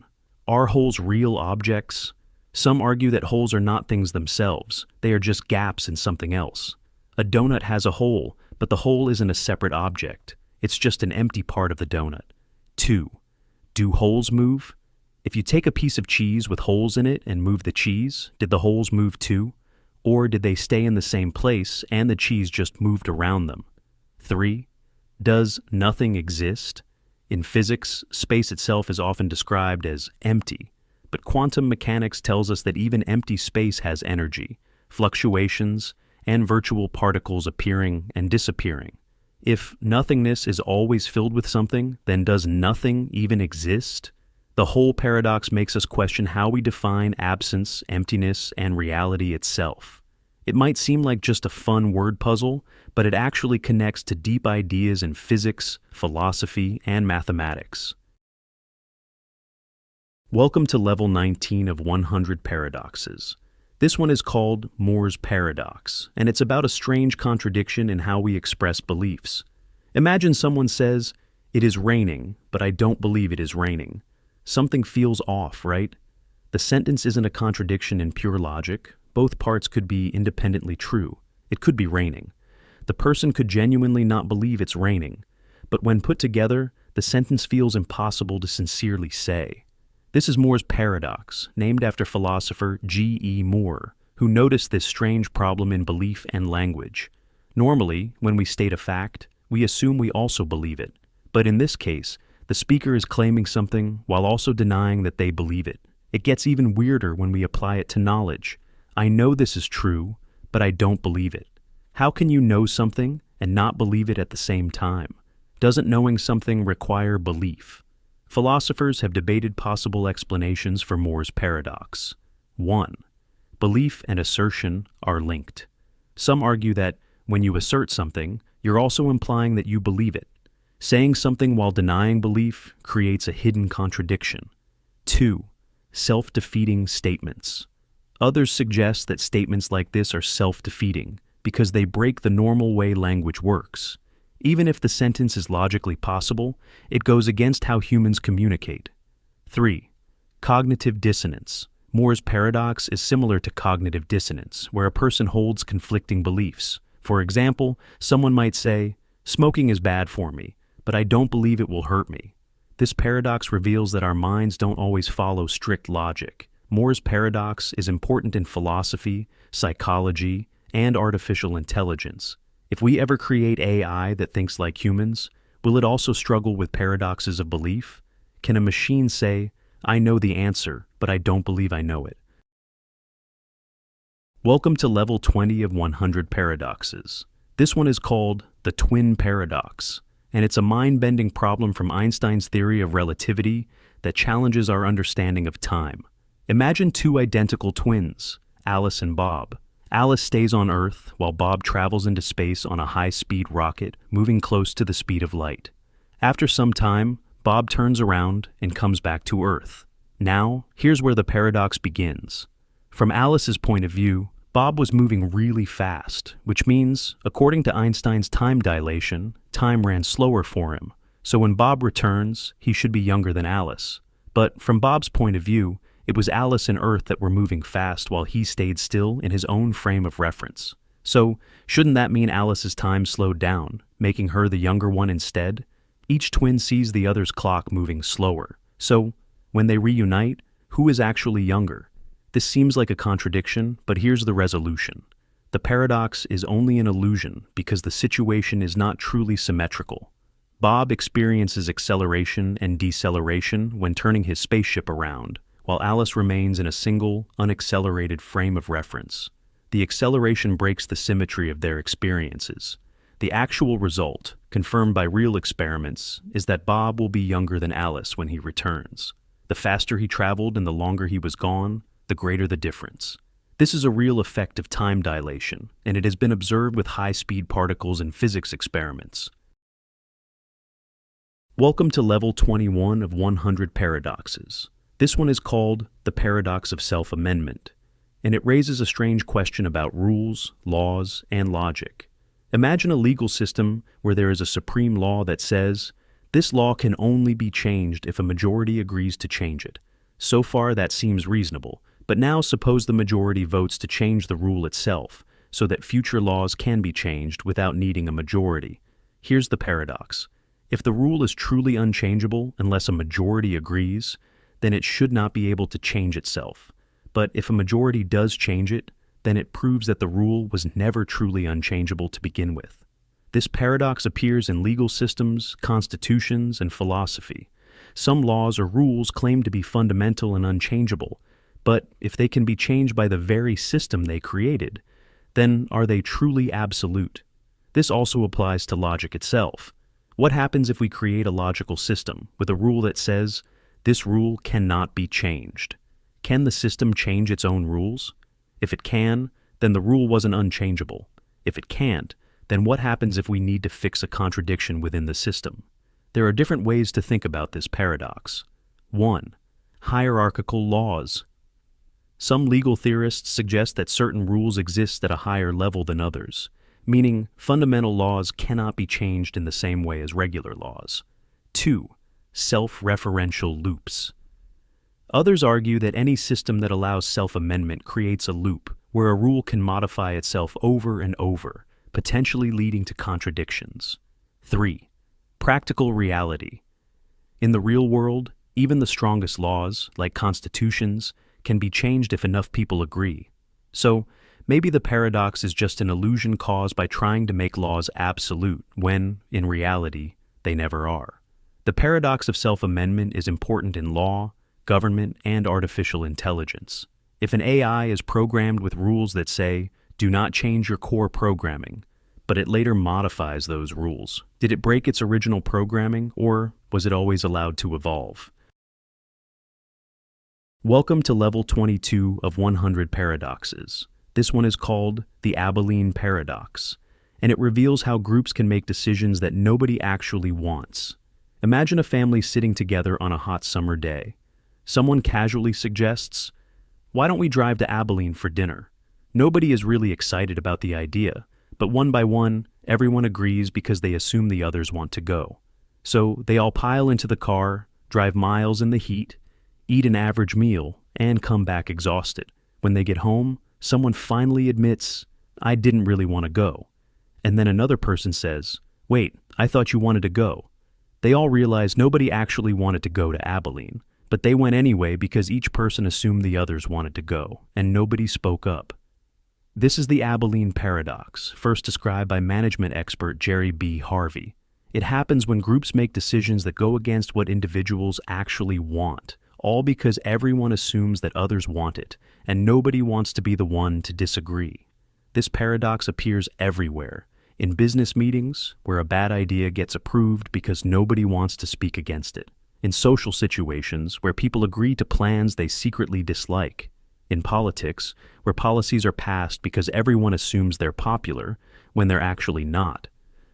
Are holes real objects? Some argue that holes are not things themselves, they are just gaps in something else. A donut has a hole, but the hole isn't a separate object. It's just an empty part of the donut. 2. Do holes move? If you take a piece of cheese with holes in it and move the cheese, did the holes move too? Or did they stay in the same place and the cheese just moved around them? 3. Does nothing exist? In physics, space itself is often described as empty, but quantum mechanics tells us that even empty space has energy, fluctuations, and virtual particles appearing and disappearing. If nothingness is always filled with something, then does nothing even exist? The whole paradox makes us question how we define absence, emptiness, and reality itself. It might seem like just a fun word puzzle, but it actually connects to deep ideas in physics, philosophy, and mathematics. Welcome to level 19 of 100 paradoxes. This one is called Moore's paradox, and it's about a strange contradiction in how we express beliefs. Imagine someone says, "It is raining, but I don't believe it is raining." Something feels off, right? The sentence isn't a contradiction in pure logic. Both parts could be independently true. It could be raining. The person could genuinely not believe it's raining, but when put together, the sentence feels impossible to sincerely say. This is Moore's paradox, named after philosopher G.E. Moore, who noticed this strange problem in belief and language. Normally, when we state a fact, we assume we also believe it. But in this case, the speaker is claiming something while also denying that they believe it. It gets even weirder when we apply it to knowledge. I know this is true, but I don't believe it. How can you know something and not believe it at the same time? Doesn't knowing something require belief? Philosophers have debated possible explanations for Moore's paradox. 1. Belief and assertion are linked. Some argue that when you assert something, you're also implying that you believe it. Saying something while denying belief creates a hidden contradiction. 2. Self-defeating statements. Others suggest that statements like this are self-defeating because they break the normal way language works. Even if the sentence is logically possible, it goes against how humans communicate. 3. Cognitive dissonance. Moore's paradox is similar to cognitive dissonance, where a person holds conflicting beliefs. For example, someone might say, "Smoking is bad for me, but I don't believe it will hurt me." This paradox reveals that our minds don't always follow strict logic. Moore's paradox is important in philosophy, psychology, and artificial intelligence. If we ever create AI that thinks like humans, will it also struggle with paradoxes of belief? Can a machine say, "I know the answer, but I don't believe I know it"? Welcome to level 20 of 100 paradoxes. This one is called the twin paradox, and it's a mind-bending problem from Einstein's theory of relativity that challenges our understanding of time. Imagine two identical twins, Alice and Bob. Alice stays on Earth while Bob travels into space on a high-speed rocket moving close to the speed of light. After some time, Bob turns around and comes back to Earth. Now, here's where the paradox begins. From Alice's point of view, Bob was moving really fast, which means, according to Einstein's time dilation, time ran slower for him. So when Bob returns, he should be younger than Alice. But from Bob's point of view, it was Alice and Earth that were moving fast while he stayed still in his own frame of reference. So, shouldn't that mean Alice's time slowed down, making her the younger one instead? Each twin sees the other's clock moving slower. So, when they reunite, who is actually younger? This seems like a contradiction, but here's the resolution. The paradox is only an illusion because the situation is not truly symmetrical. Bob experiences acceleration and deceleration when turning his spaceship around, while Alice remains in a single, unaccelerated frame of reference. The acceleration breaks the symmetry of their experiences. The actual result, confirmed by real experiments, is that Bob will be younger than Alice when he returns. The faster he traveled and the longer he was gone, the greater the difference. This is a real effect of time dilation, and it has been observed with high-speed particles in physics experiments. Welcome to level 21 of 100 paradoxes. This one is called the paradox of self-amendment, and it raises a strange question about rules, laws, and logic. Imagine a legal system where there is a supreme law that says, this law can only be changed if a majority agrees to change it. So far, that seems reasonable, but now suppose the majority votes to change the rule itself, so that future laws can be changed without needing a majority. Here's the paradox. If the rule is truly unchangeable unless a majority agrees, then it should not be able to change itself. But if a majority does change it, then it proves that the rule was never truly unchangeable to begin with. This paradox appears in legal systems, constitutions, and philosophy. Some laws or rules claim to be fundamental and unchangeable, but if they can be changed by the very system they created, then are they truly absolute? This also applies to logic itself. What happens if we create a logical system with a rule that says, this rule cannot be changed? Can the system change its own rules? If it can, then the rule wasn't unchangeable. If it can't, then what happens if we need to fix a contradiction within the system? There are different ways to think about this paradox. 1. Hierarchical laws. Some legal theorists suggest that certain rules exist at a higher level than others, meaning fundamental laws cannot be changed in the same way as regular laws. 2. Self-referential loops. Others argue that any system that allows self-amendment creates a loop where a rule can modify itself over and over, potentially leading to contradictions. 3. Practical reality. In the real world, even the strongest laws, like constitutions, can be changed if enough people agree. So, maybe the paradox is just an illusion caused by trying to make laws absolute when, in reality, they never are. The paradox of self-amendment is important in law, government, and artificial intelligence. If an AI is programmed with rules that say, do not change your core programming, but it later modifies those rules, did it break its original programming, or was it always allowed to evolve? Welcome to level 22 of 100 paradoxes. This one is called the Abilene paradox, and it reveals how groups can make decisions that nobody actually wants. Imagine a family sitting together on a hot summer day. Someone casually suggests, "Why don't we drive to Abilene for dinner?" Nobody is really excited about the idea, but one by one, everyone agrees because they assume the others want to go. So they all pile into the car, drive miles in the heat, eat an average meal, and come back exhausted. When they get home, someone finally admits, "I didn't really want to go." And then another person says, "Wait, I thought you wanted to go." They all realize nobody actually wanted to go to Abilene, but they went anyway because each person assumed the others wanted to go, and nobody spoke up. This is the Abilene paradox, first described by management expert Jerry B. Harvey. It happens when groups make decisions that go against what individuals actually want, all because everyone assumes that others want it, and nobody wants to be the one to disagree. This paradox appears everywhere. In business meetings, where a bad idea gets approved because nobody wants to speak against it. In social situations, where people agree to plans they secretly dislike. In politics, where policies are passed because everyone assumes they're popular when they're actually not.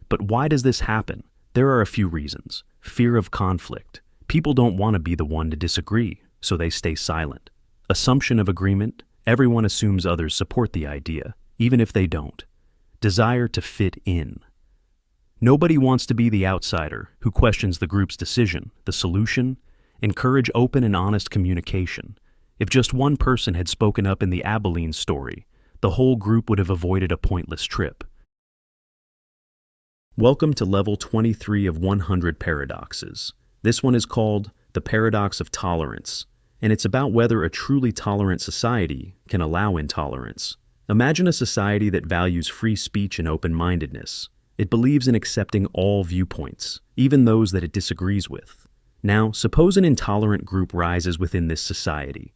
But why does this happen? There are a few reasons. Fear of conflict. People don't want to be the one to disagree, so they stay silent. Assumption of agreement. Everyone assumes others support the idea, even if they don't. Desire to fit in. Nobody wants to be the outsider who questions the group's decision. The solution? Encourage open and honest communication. If just one person had spoken up in the Abilene story, the whole group would have avoided a pointless trip. Welcome to level 23 of 100 paradoxes. This one is called the paradox of tolerance, and it's about whether a truly tolerant society can allow intolerance. Imagine a society that values free speech and open-mindedness. It believes in accepting all viewpoints, even those that it disagrees with. Now, suppose an intolerant group rises within this society.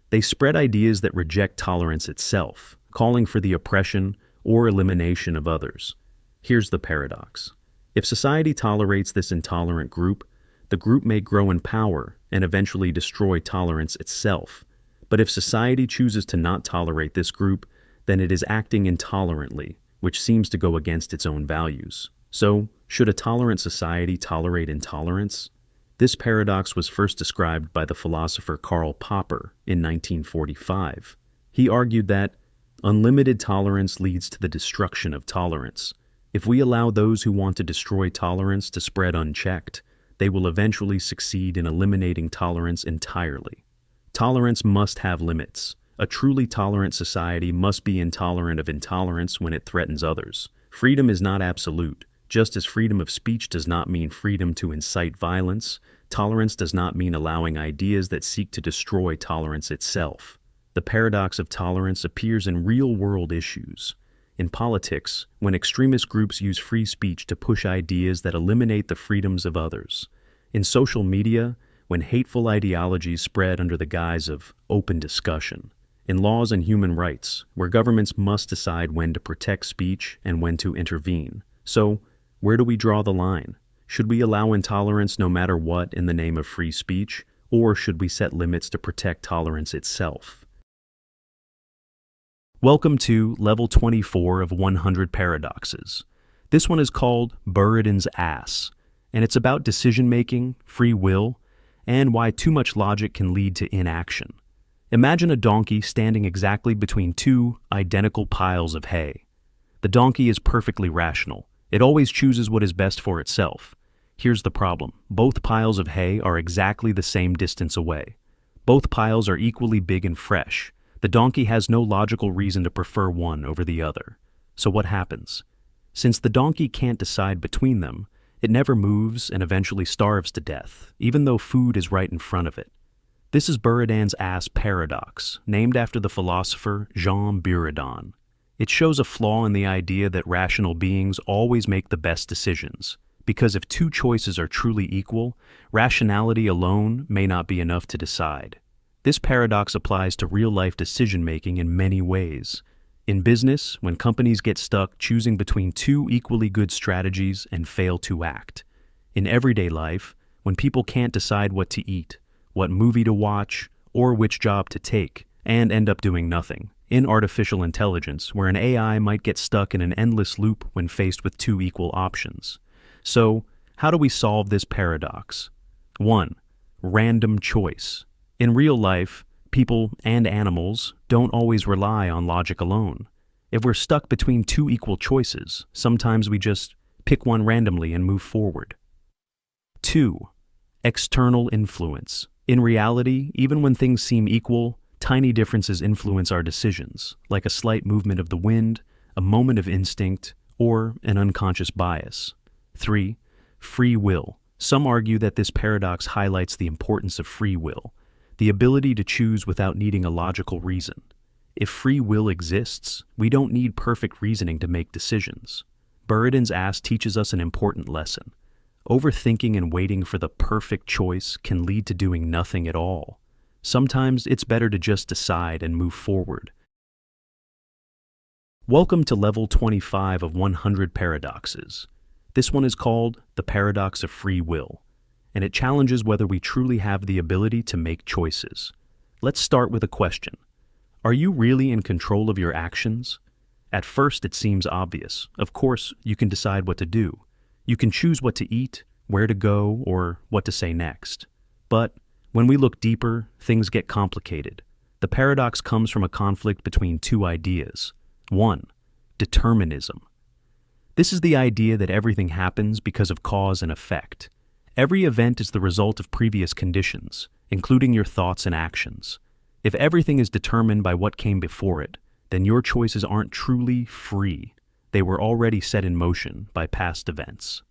They spread ideas that reject tolerance itself, calling for the oppression or elimination of others. Here's the paradox. If society tolerates this intolerant group, the group may grow in power and eventually destroy tolerance itself. But if society chooses to not tolerate this group, then it is acting intolerantly, which seems to go against its own values. So, should a tolerant society tolerate intolerance? This paradox was first described by the philosopher Karl Popper in 1945. He argued that unlimited tolerance leads to the destruction of tolerance. If we allow those who want to destroy tolerance to spread unchecked, they will eventually succeed in eliminating tolerance entirely. Tolerance must have limits. A truly tolerant society must be intolerant of intolerance when it threatens others. Freedom is not absolute. Just as freedom of speech does not mean freedom to incite violence, tolerance does not mean allowing ideas that seek to destroy tolerance itself. The paradox of tolerance appears in real-world issues. In politics, when extremist groups use free speech to push ideas that eliminate the freedoms of others. In social media, when hateful ideologies spread under the guise of open discussion. In laws and human rights, where governments must decide when to protect speech and when to intervene. So, where do we draw the line? Should we allow intolerance no matter what in the name of free speech, or should we set limits to protect tolerance itself? Welcome to level 24 of 100 paradoxes. This one is called Buridan's Ass, and it's about decision-making, free will, and why too much logic can lead to inaction. Imagine a donkey standing exactly between two identical piles of hay. The donkey is perfectly rational. It always chooses what is best for itself. Here's the problem. Both piles of hay are exactly the same distance away. Both piles are equally big and fresh. The donkey has no logical reason to prefer one over the other. So what happens? Since the donkey can't decide between them, it never moves and eventually starves to death, even though food is right in front of it. This is Buridan's Ass paradox, named after the philosopher Jean Buridan. It shows a flaw in the idea that rational beings always make the best decisions, because if two choices are truly equal, rationality alone may not be enough to decide. This paradox applies to real-life decision-making in many ways. In business, when companies get stuck choosing between two equally good strategies and fail to act. In everyday life, when people can't decide what to eat, what movie to watch, or which job to take, and end up doing nothing. in artificial intelligence, where an AI might get stuck in an endless loop when faced with two equal options. So, how do we solve this paradox? 1. Random choice. In real life, people and animals don't always rely on logic alone. If we're stuck between two equal choices, sometimes we just pick one randomly and move forward. 2. External influence. In reality, even when things seem equal, tiny differences influence our decisions, like a slight movement of the wind, a moment of instinct, or an unconscious bias. 3. Free will. Some argue that this paradox highlights the importance of free will, the ability to choose without needing a logical reason. If free will exists, we don't need perfect reasoning to make decisions. Buridan's ass teaches us an important lesson. Overthinking and waiting for the perfect choice can lead to doing nothing at all. Sometimes it's better to just decide and move forward. Welcome to level 25 of 100 paradoxes. This one is called the paradox of free will, and it challenges whether we truly have the ability to make choices. Let's start with a question. Are you really in control of your actions? At first, it seems obvious. Of course, you can decide what to do. You can choose what to eat, where to go, or what to say next. But when we look deeper, things get complicated. The paradox comes from a conflict between two ideas. 1. Determinism. This is the idea that everything happens because of cause and effect. Every event is the result of previous conditions, including your thoughts and actions. If everything is determined by what came before it, then your choices aren't truly free. They were already set in motion by past events.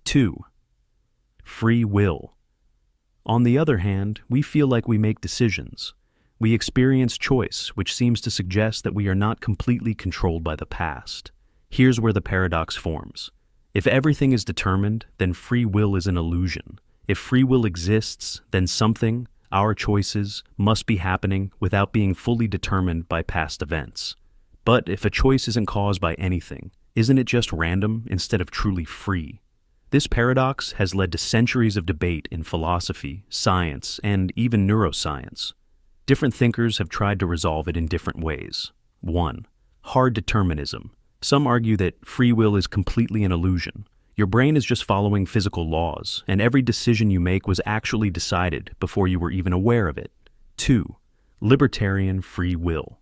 2. Free will. On the other hand, we feel like we make decisions. We experience choice, which seems to suggest that we are not completely controlled by the past. Here's where the paradox forms. If everything is determined, then free will is an illusion. If free will exists, then something, our choices, must be happening without being fully determined by past events. But if a choice isn't caused by anything, isn't it just random instead of truly free? This paradox has led to centuries of debate in philosophy, science, and even neuroscience. Different thinkers have tried to resolve it in different ways. 1. Hard determinism. Some argue that free will is completely an illusion. Your brain is just following physical laws, and every decision you make was actually decided before you were even aware of it. 2. Libertarian free will.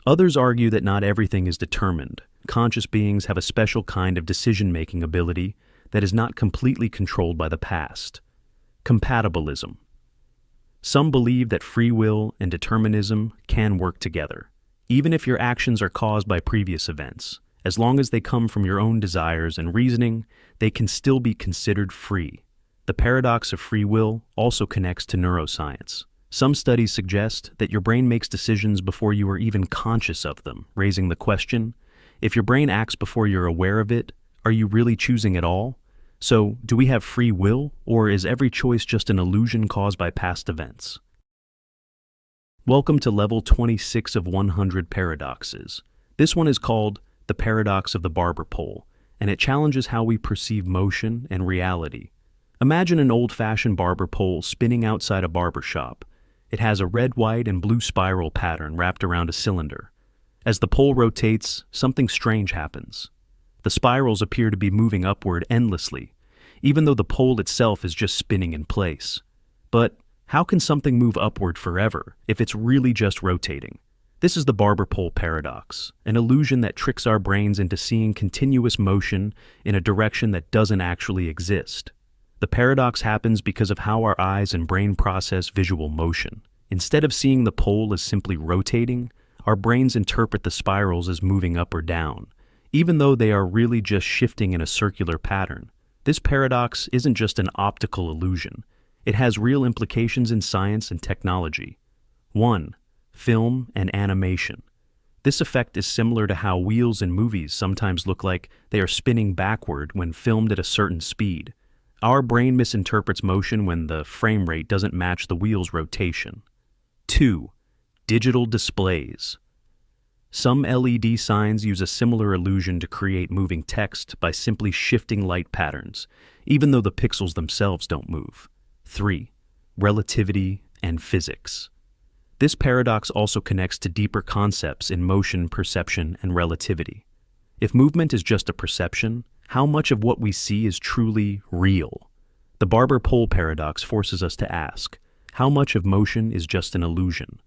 Others argue that not everything is determined. Conscious beings have a special kind of decision-making ability that is not completely controlled by the past. Compatibilism. Some believe that free will and determinism can work together. Even if your actions are caused by previous events, as long as they come from your own desires and reasoning, they can still be considered free. The paradox of free will also connects to neuroscience. Some studies suggest that your brain makes decisions before you are even conscious of them, raising the question, if your brain acts before you're aware of it, are you really choosing at all? So, do we have free will, or is every choice just an illusion caused by past events? Welcome to level 26 of 100 paradoxes. This one is called the paradox of the barber pole, and it challenges how we perceive motion and reality. Imagine an old-fashioned barber pole spinning outside a barber shop. It has a red, white, and blue spiral pattern wrapped around a cylinder. As the pole rotates, something strange happens. The spirals appear to be moving upward endlessly, even though the pole itself is just spinning in place. But how can something move upward forever if it's really just rotating? This is the barber pole paradox, an illusion that tricks our brains into seeing continuous motion in a direction that doesn't actually exist. The paradox happens because of how our eyes and brain process visual motion. Instead of seeing the pole as simply rotating, our brains interpret the spirals as moving up or down, even though they are really just shifting in a circular pattern. This paradox isn't just an optical illusion. It has real implications in science and technology. 1. Film and animation. This effect is similar to how wheels in movies sometimes look like they are spinning backward when filmed at a certain speed. Our brain misinterprets motion when the frame rate doesn't match the wheel's rotation. 2. Digital displays. Some LED signs use a similar illusion to create moving text by simply shifting light patterns, even though the pixels themselves don't move. 3. Relativity and physics. This paradox also connects to deeper concepts in motion, perception, and relativity. If movement is just a perception, how much of what we see is truly real? The barber pole paradox forces us to ask, how much of motion is just an illusion?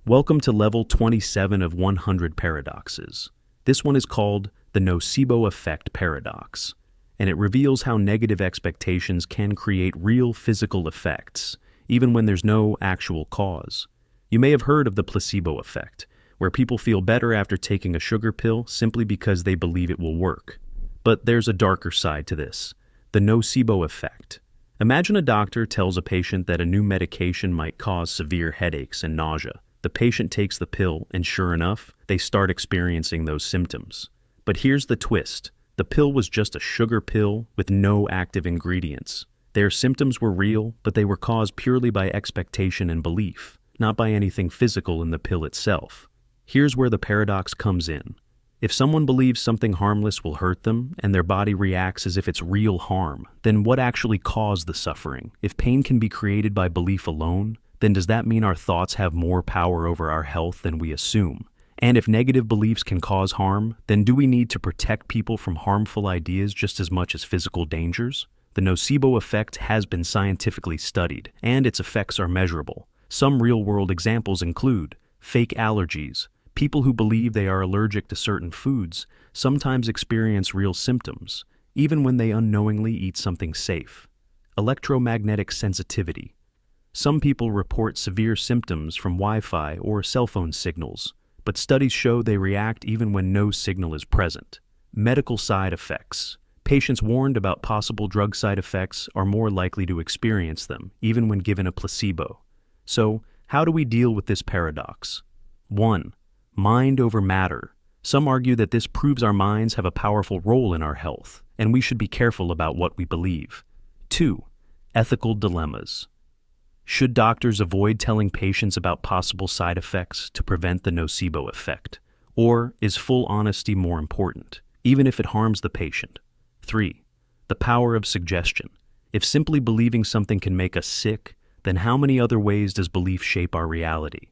Welcome to level 27 of 100 paradoxes. This one is called the nocebo effect paradox, and it reveals how negative expectations can create real physical effects, even when there's no actual cause. You may have heard of the placebo effect, where people feel better after taking a sugar pill simply because they believe it will work. But there's a darker side to this, the nocebo effect. Imagine a doctor tells a patient that a new medication might cause severe headaches and nausea. The patient takes the pill, and sure enough, they start experiencing those symptoms. But here's the twist. The pill was just a sugar pill with no active ingredients. Their symptoms were real, but they were caused purely by expectation and belief, not by anything physical in the pill itself. Here's where the paradox comes in. If someone believes something harmless will hurt them, and their body reacts as if it's real harm, then what actually caused the suffering? If pain can be created by belief alone, then does that mean our thoughts have more power over our health than we assume? And if negative beliefs can cause harm, then do we need to protect people from harmful ideas just as much as physical dangers? The nocebo effect has been scientifically studied, and its effects are measurable. Some real-world examples include fake allergies. People who believe they are allergic to certain foods sometimes experience real symptoms, even when they unknowingly eat something safe. Electromagnetic sensitivity. Some people report severe symptoms from Wi-Fi or cell phone signals, but studies show they react even when no signal is present. Medical side effects. Patients warned about possible drug side effects are more likely to experience them, even when given a placebo. So, how do we deal with this paradox? 1. Mind over matter. Some argue that this proves our minds have a powerful role in our health, and we should be careful about what we believe. 2. Ethical dilemmas. Should doctors avoid telling patients about possible side effects to prevent the nocebo effect? Or is full honesty more important, even if it harms the patient? 3. The power of suggestion. If simply believing something can make us sick, then how many other ways does belief shape our reality?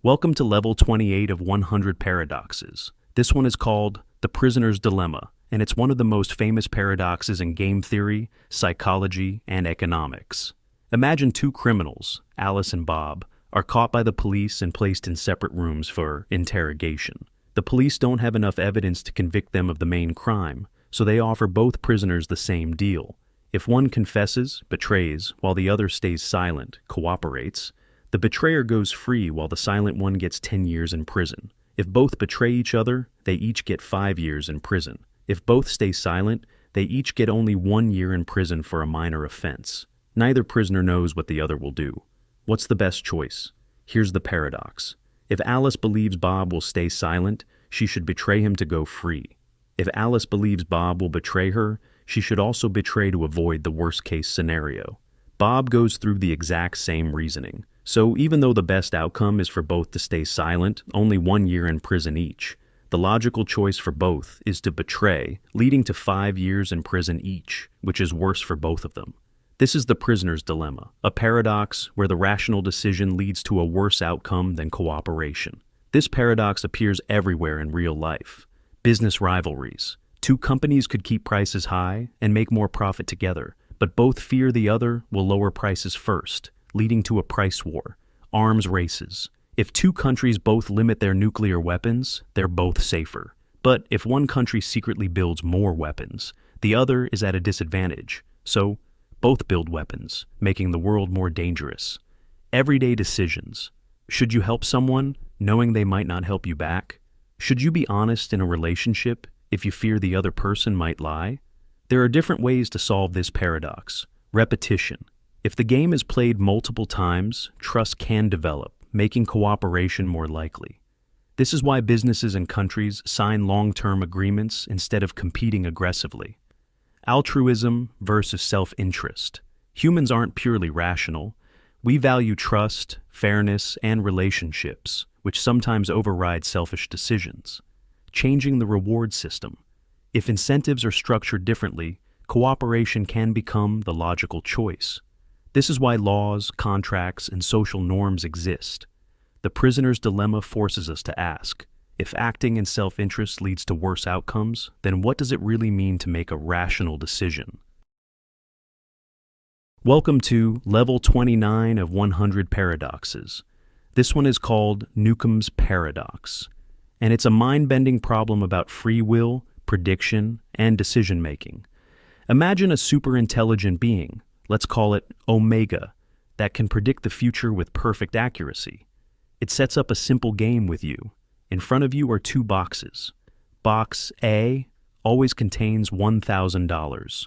Welcome to level 28 of 100 paradoxes. This one is called the prisoner's dilemma, and it's one of the most famous paradoxes in game theory, psychology, and economics. Imagine two criminals, Alice and Bob, are caught by the police and placed in separate rooms for interrogation. The police don't have enough evidence to convict them of the main crime, so they offer both prisoners the same deal. If one confesses, betrays, while the other stays silent, cooperates, the betrayer goes free while the silent one gets 10 years in prison. If both betray each other, they each get 5 years in prison. If both stay silent, they each get only 1 year in prison for a minor offense. Neither prisoner knows what the other will do. What's the best choice? Here's the paradox. If Alice believes Bob will stay silent, she should betray him to go free. If Alice believes Bob will betray her, she should also betray to avoid the worst-case scenario. Bob goes through the exact same reasoning. So even though the best outcome is for both to stay silent, only 1 year in prison each, the logical choice for both is to betray, leading to 5 years in prison each, which is worse for both of them. This is the prisoner's dilemma, a paradox where the rational decision leads to a worse outcome than cooperation. This paradox appears everywhere in real life. Business rivalries. Two companies could keep prices high and make more profit together, but both fear the other will lower prices first, leading to a price war. Arms races. If two countries both limit their nuclear weapons, they're both safer. But if one country secretly builds more weapons, the other is at a disadvantage. So, both build weapons, making the world more dangerous. Everyday decisions. Should you help someone, knowing they might not help you back? Should you be honest in a relationship if you fear the other person might lie? There are different ways to solve this paradox. Repetition. If the game is played multiple times, trust can develop, making cooperation more likely. This is why businesses and countries sign long-term agreements instead of competing aggressively. Altruism versus self-interest. Humans aren't purely rational. We value trust, fairness, and relationships, which sometimes override selfish decisions. Changing the reward system. If incentives are structured differently, cooperation can become the logical choice. This is why laws, contracts, and social norms exist. The prisoner's dilemma forces us to ask, if acting in self-interest leads to worse outcomes, then what does it really mean to make a rational decision? Welcome to Level 29 of 100 Paradoxes. This one is called Newcomb's Paradox, and it's a mind-bending problem about free will, prediction, and decision-making. Imagine a super-intelligent being, let's call it Omega, that can predict the future with perfect accuracy. It sets up a simple game with you. In front of you are two boxes. Box A always contains $1,000.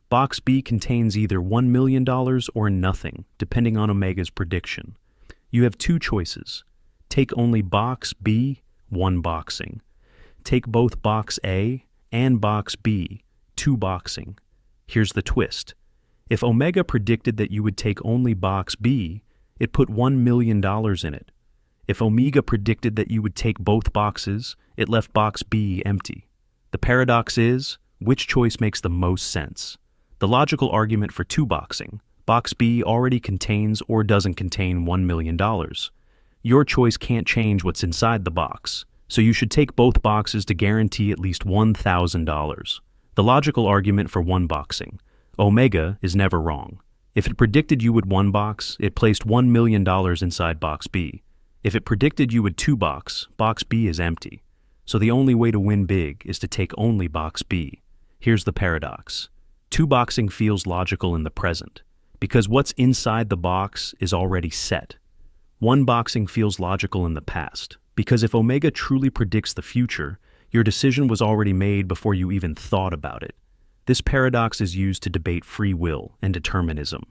Box B contains either $1 million or nothing, depending on Omega's prediction. You have two choices. Take only Box B, one boxing. Take both Box A and Box B, two boxing. Here's the twist. If Omega predicted that you would take only Box B, it put $1 million in it. If Omega predicted that you would take both boxes, it left Box B empty. The paradox is, which choice makes the most sense? The logical argument for two boxing, Box B already contains or doesn't contain $1 million. Your choice can't change what's inside the box, so you should take both boxes to guarantee at least $1,000. The logical argument for one boxing, Omega is never wrong. If it predicted you would one box, it placed $1 million inside Box B. If it predicted you would two box, Box B is empty. So the only way to win big is to take only Box B. Here's the paradox. Two boxing feels logical in the present, because what's inside the box is already set. One boxing feels logical in the past, because if Omega truly predicts the future, your decision was already made before you even thought about it. This paradox is used to debate free will and determinism.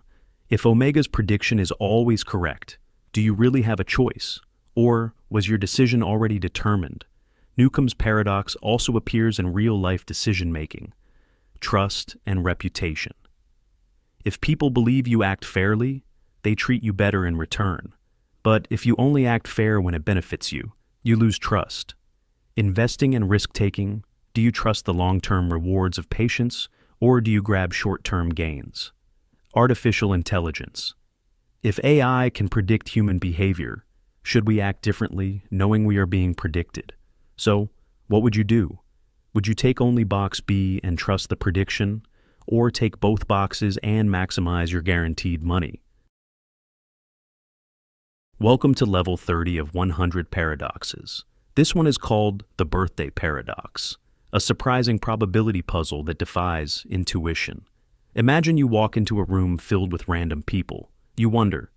If Omega's prediction is always correct, do you really have a choice? Or was your decision already determined? Newcomb's paradox also appears in real-life decision-making. Trust and reputation. If people believe you act fairly, they treat you better in return. But if you only act fair when it benefits you, you lose trust. Investing and risk-taking, do you trust the long-term rewards of patience, or do you grab short-term gains? Artificial intelligence. If AI can predict human behavior, should we act differently knowing we are being predicted? So, what would you do? Would you take only Box B and trust the prediction, or take both boxes and maximize your guaranteed money? Welcome to Level 30 of 100 Paradoxes. This one is called the Birthday Paradox, a surprising probability puzzle that defies intuition. Imagine you walk into a room filled with random people. You wonder,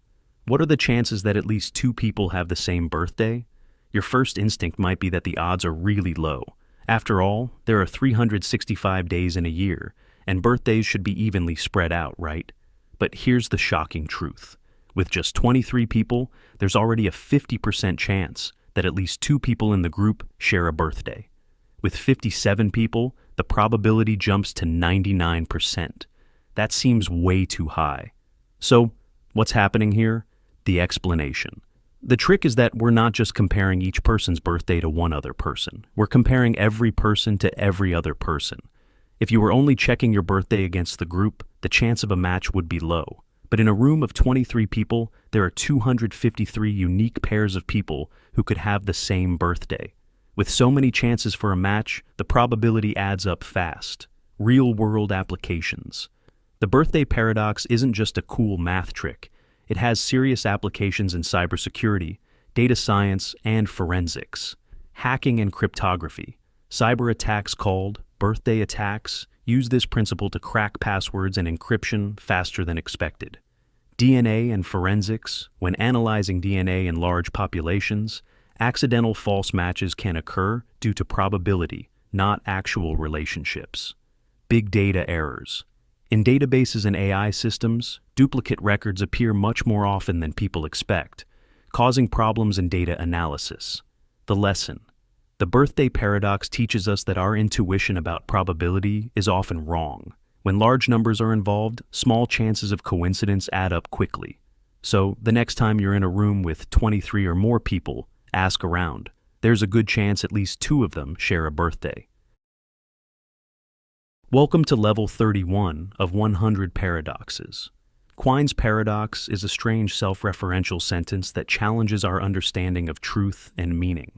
what are the chances that at least two people have the same birthday? Your first instinct might be that the odds are really low. After all, there are 365 days in a year, and birthdays should be evenly spread out, right? But here's the shocking truth. With just 23 people, there's already a 50% chance that at least two people in the group share a birthday. With 57 people, the probability jumps to 99%. That seems way too high. So, what's happening here? The explanation. The trick is that we're not just comparing each person's birthday to one other person. We're comparing every person to every other person. If you were only checking your birthday against the group, the chance of a match would be low. But in a room of 23 people, there are 253 unique pairs of people who could have the same birthday. With so many chances for a match, the probability adds up fast. Real-world applications. The birthday paradox isn't just a cool math trick. It has serious applications in cybersecurity, data science, and forensics. Hacking and cryptography. Cyber attacks called birthday attacks use this principle to crack passwords and encryption faster than expected. DNA and forensics. When analyzing DNA in large populations, accidental false matches can occur due to probability, not actual relationships. Big data errors. In databases and AI systems, duplicate records appear much more often than people expect, causing problems in data analysis. The lesson. The birthday paradox teaches us that our intuition about probability is often wrong. When large numbers are involved, small chances of coincidence add up quickly. So, the next time you're in a room with 23 or more people, ask around. There's a good chance at least two of them share a birthday. Welcome to Level 31 of 100 Paradoxes. Quine's paradox is a strange self-referential sentence that challenges our understanding of truth and meaning.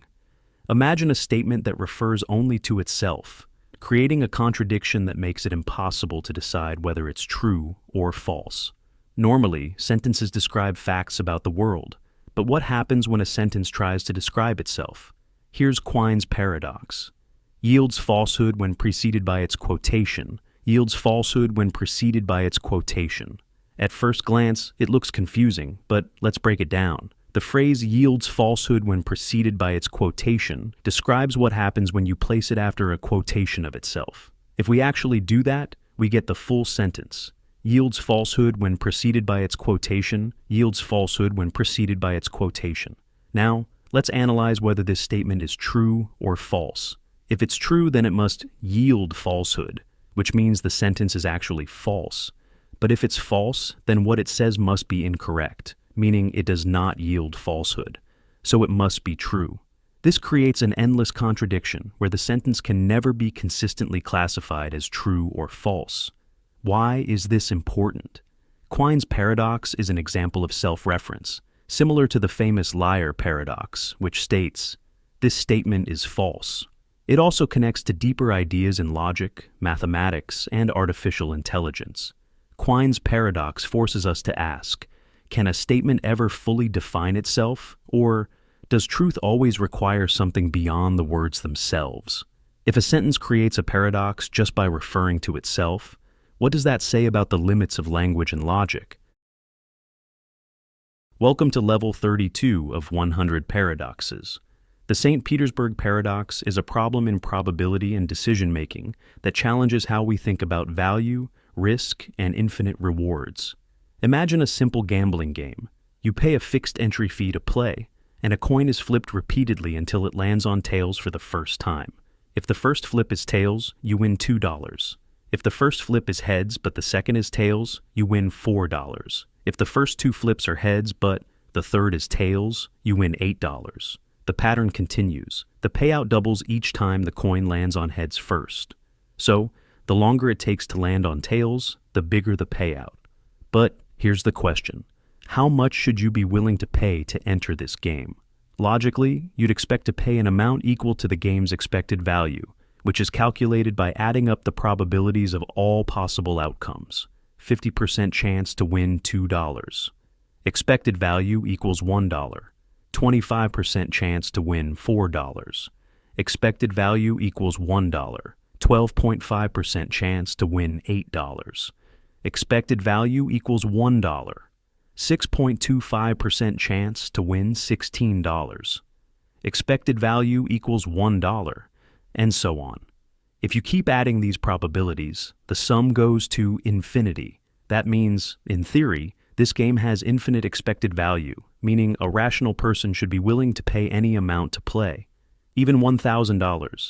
Imagine a statement that refers only to itself, creating a contradiction that makes it impossible to decide whether it's true or false. Normally, sentences describe facts about the world, but what happens when a sentence tries to describe itself? Here's Quine's paradox. Yields falsehood when preceded by its quotation. Yields falsehood when preceded by its quotation. At first glance, it looks confusing, but let's break it down. The phrase yields falsehood when preceded by its quotation describes what happens when you place it after a quotation of itself. If we actually do that, we get the full sentence. Yields falsehood when preceded by its quotation, yields falsehood when preceded by its quotation. Now, let's analyze whether this statement is true or false. If it's true, then it must yield falsehood, which means the sentence is actually false. But if it's false, then what it says must be incorrect, meaning it does not yield falsehood. So it must be true. This creates an endless contradiction where the sentence can never be consistently classified as true or false. Why is this important? Quine's paradox is an example of self-reference, similar to the famous liar paradox, which states, "This statement is false." It also connects to deeper ideas in logic, mathematics, and artificial intelligence. Quine's paradox forces us to ask, can a statement ever fully define itself, or does truth always require something beyond the words themselves? If a sentence creates a paradox just by referring to itself, what does that say about the limits of language and logic? Welcome to level 32 of 100 paradoxes. The St. Petersburg paradox is a problem in probability and decision-making that challenges how we think about value, risk, and infinite rewards. Imagine a simple gambling game. You pay a fixed entry fee to play, and a coin is flipped repeatedly until it lands on tails for the first time. If the first flip is tails, you win $2. If the first flip is heads but the second is tails, you win $4. If the first two flips are heads but the third is tails, you win $8. The pattern continues. The payout doubles each time the coin lands on heads first. So, the longer it takes to land on tails, the bigger the payout. But here's the question. How much should you be willing to pay to enter this game? Logically, you'd expect to pay an amount equal to the game's expected value, which is calculated by adding up the probabilities of all possible outcomes. 50% chance to win $2. Expected value equals $1. 25% chance to win $4. Expected value equals $1. 12.5% chance to win $8. Expected value equals $1. 6.25% chance to win $16. Expected value equals $1, and so on. If you keep adding these probabilities, the sum goes to infinity. That means, in theory, this game has infinite expected value, meaning a rational person should be willing to pay any amount to play. Even $1,000,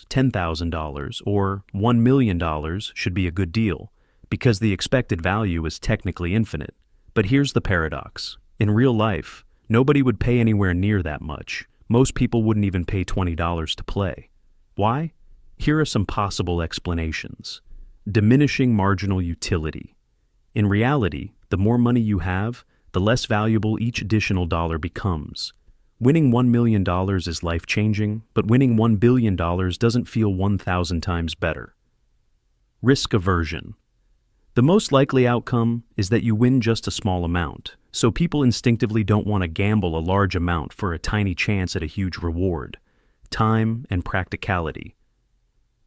$10,000, or $1 million should be a good deal, because the expected value is technically infinite. But here's the paradox. In real life, nobody would pay anywhere near that much. Most people wouldn't even pay $20 to play. Why? Here are some possible explanations. Diminishing marginal utility. In reality, the more money you have, the less valuable each additional dollar becomes. Winning $1 million is life-changing, but winning $1 billion doesn't feel 1,000 times better. Risk aversion. The most likely outcome is that you win just a small amount, so people instinctively don't want to gamble a large amount for a tiny chance at a huge reward. Time and practicality.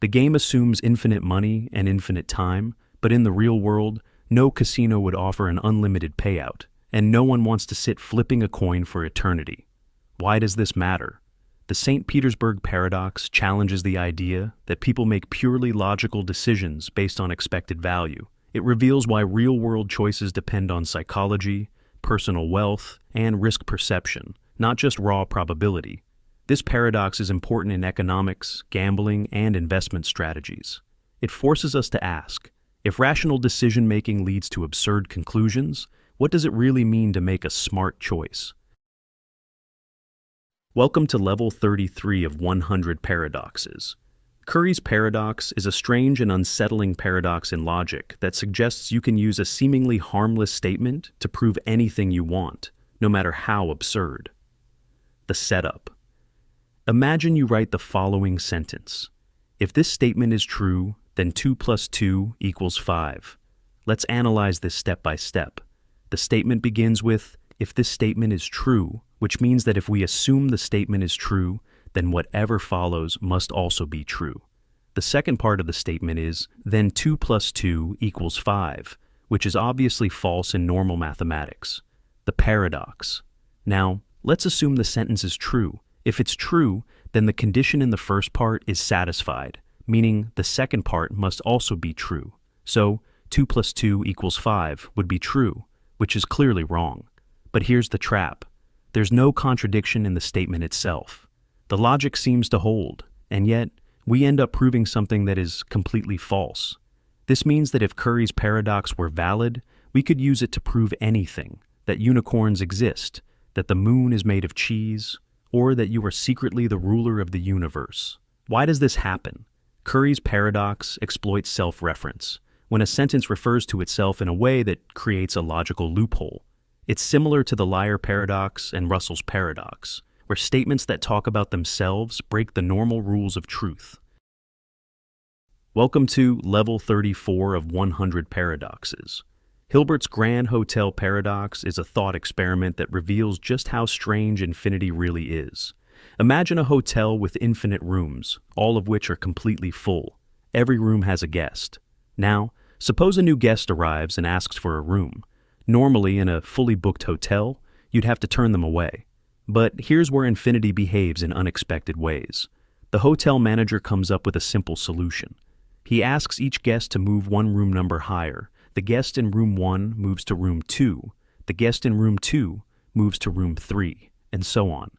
The game assumes infinite money and infinite time, but in the real world, no casino would offer an unlimited payout, and no one wants to sit flipping a coin for eternity. Why does this matter? The St. Petersburg paradox challenges the idea that people make purely logical decisions based on expected value. It reveals why real-world choices depend on psychology, personal wealth, and risk perception, not just raw probability. This paradox is important in economics, gambling, and investment strategies. It forces us to ask, if rational decision-making leads to absurd conclusions, what does it really mean to make a smart choice? Welcome to level 33 of 100 paradoxes. Curry's paradox is a strange and unsettling paradox in logic that suggests you can use a seemingly harmless statement to prove anything you want, no matter how absurd. The setup. Imagine you write the following sentence. If this statement is true, then 2 plus 2 equals 5. Let's analyze this step by step. The statement begins with, if this statement is true, which means that if we assume the statement is true, then whatever follows must also be true. The second part of the statement is, then 2 plus 2 equals 5, which is obviously false in normal mathematics. The paradox. Now, let's assume the sentence is true. If it's true, then the condition in the first part is satisfied, meaning the second part must also be true. So, 2 plus 2 equals 5 would be true, which is clearly wrong. But here's the trap. There's no contradiction in the statement itself. The logic seems to hold, and yet we end up proving something that is completely false. This means that if Curry's paradox were valid, we could use it to prove anything, that unicorns exist, that the moon is made of cheese, or that you are secretly the ruler of the universe. Why does this happen? Curry's paradox exploits self-reference, when a sentence refers to itself in a way that creates a logical loophole. It's similar to the liar paradox and Russell's paradox, where statements that talk about themselves break the normal rules of truth. Welcome to Level 34 of 100 Paradoxes. Hilbert's Grand Hotel Paradox is a thought experiment that reveals just how strange infinity really is. Imagine a hotel with infinite rooms, all of which are completely full. Every room has a guest. Now, suppose a new guest arrives and asks for a room. Normally, in a fully booked hotel, you'd have to turn them away. But here's where infinity behaves in unexpected ways. The hotel manager comes up with a simple solution. He asks each guest to move one room number higher. The guest in room 1 moves to room 2. The guest in room 2 moves to room 3, and so on.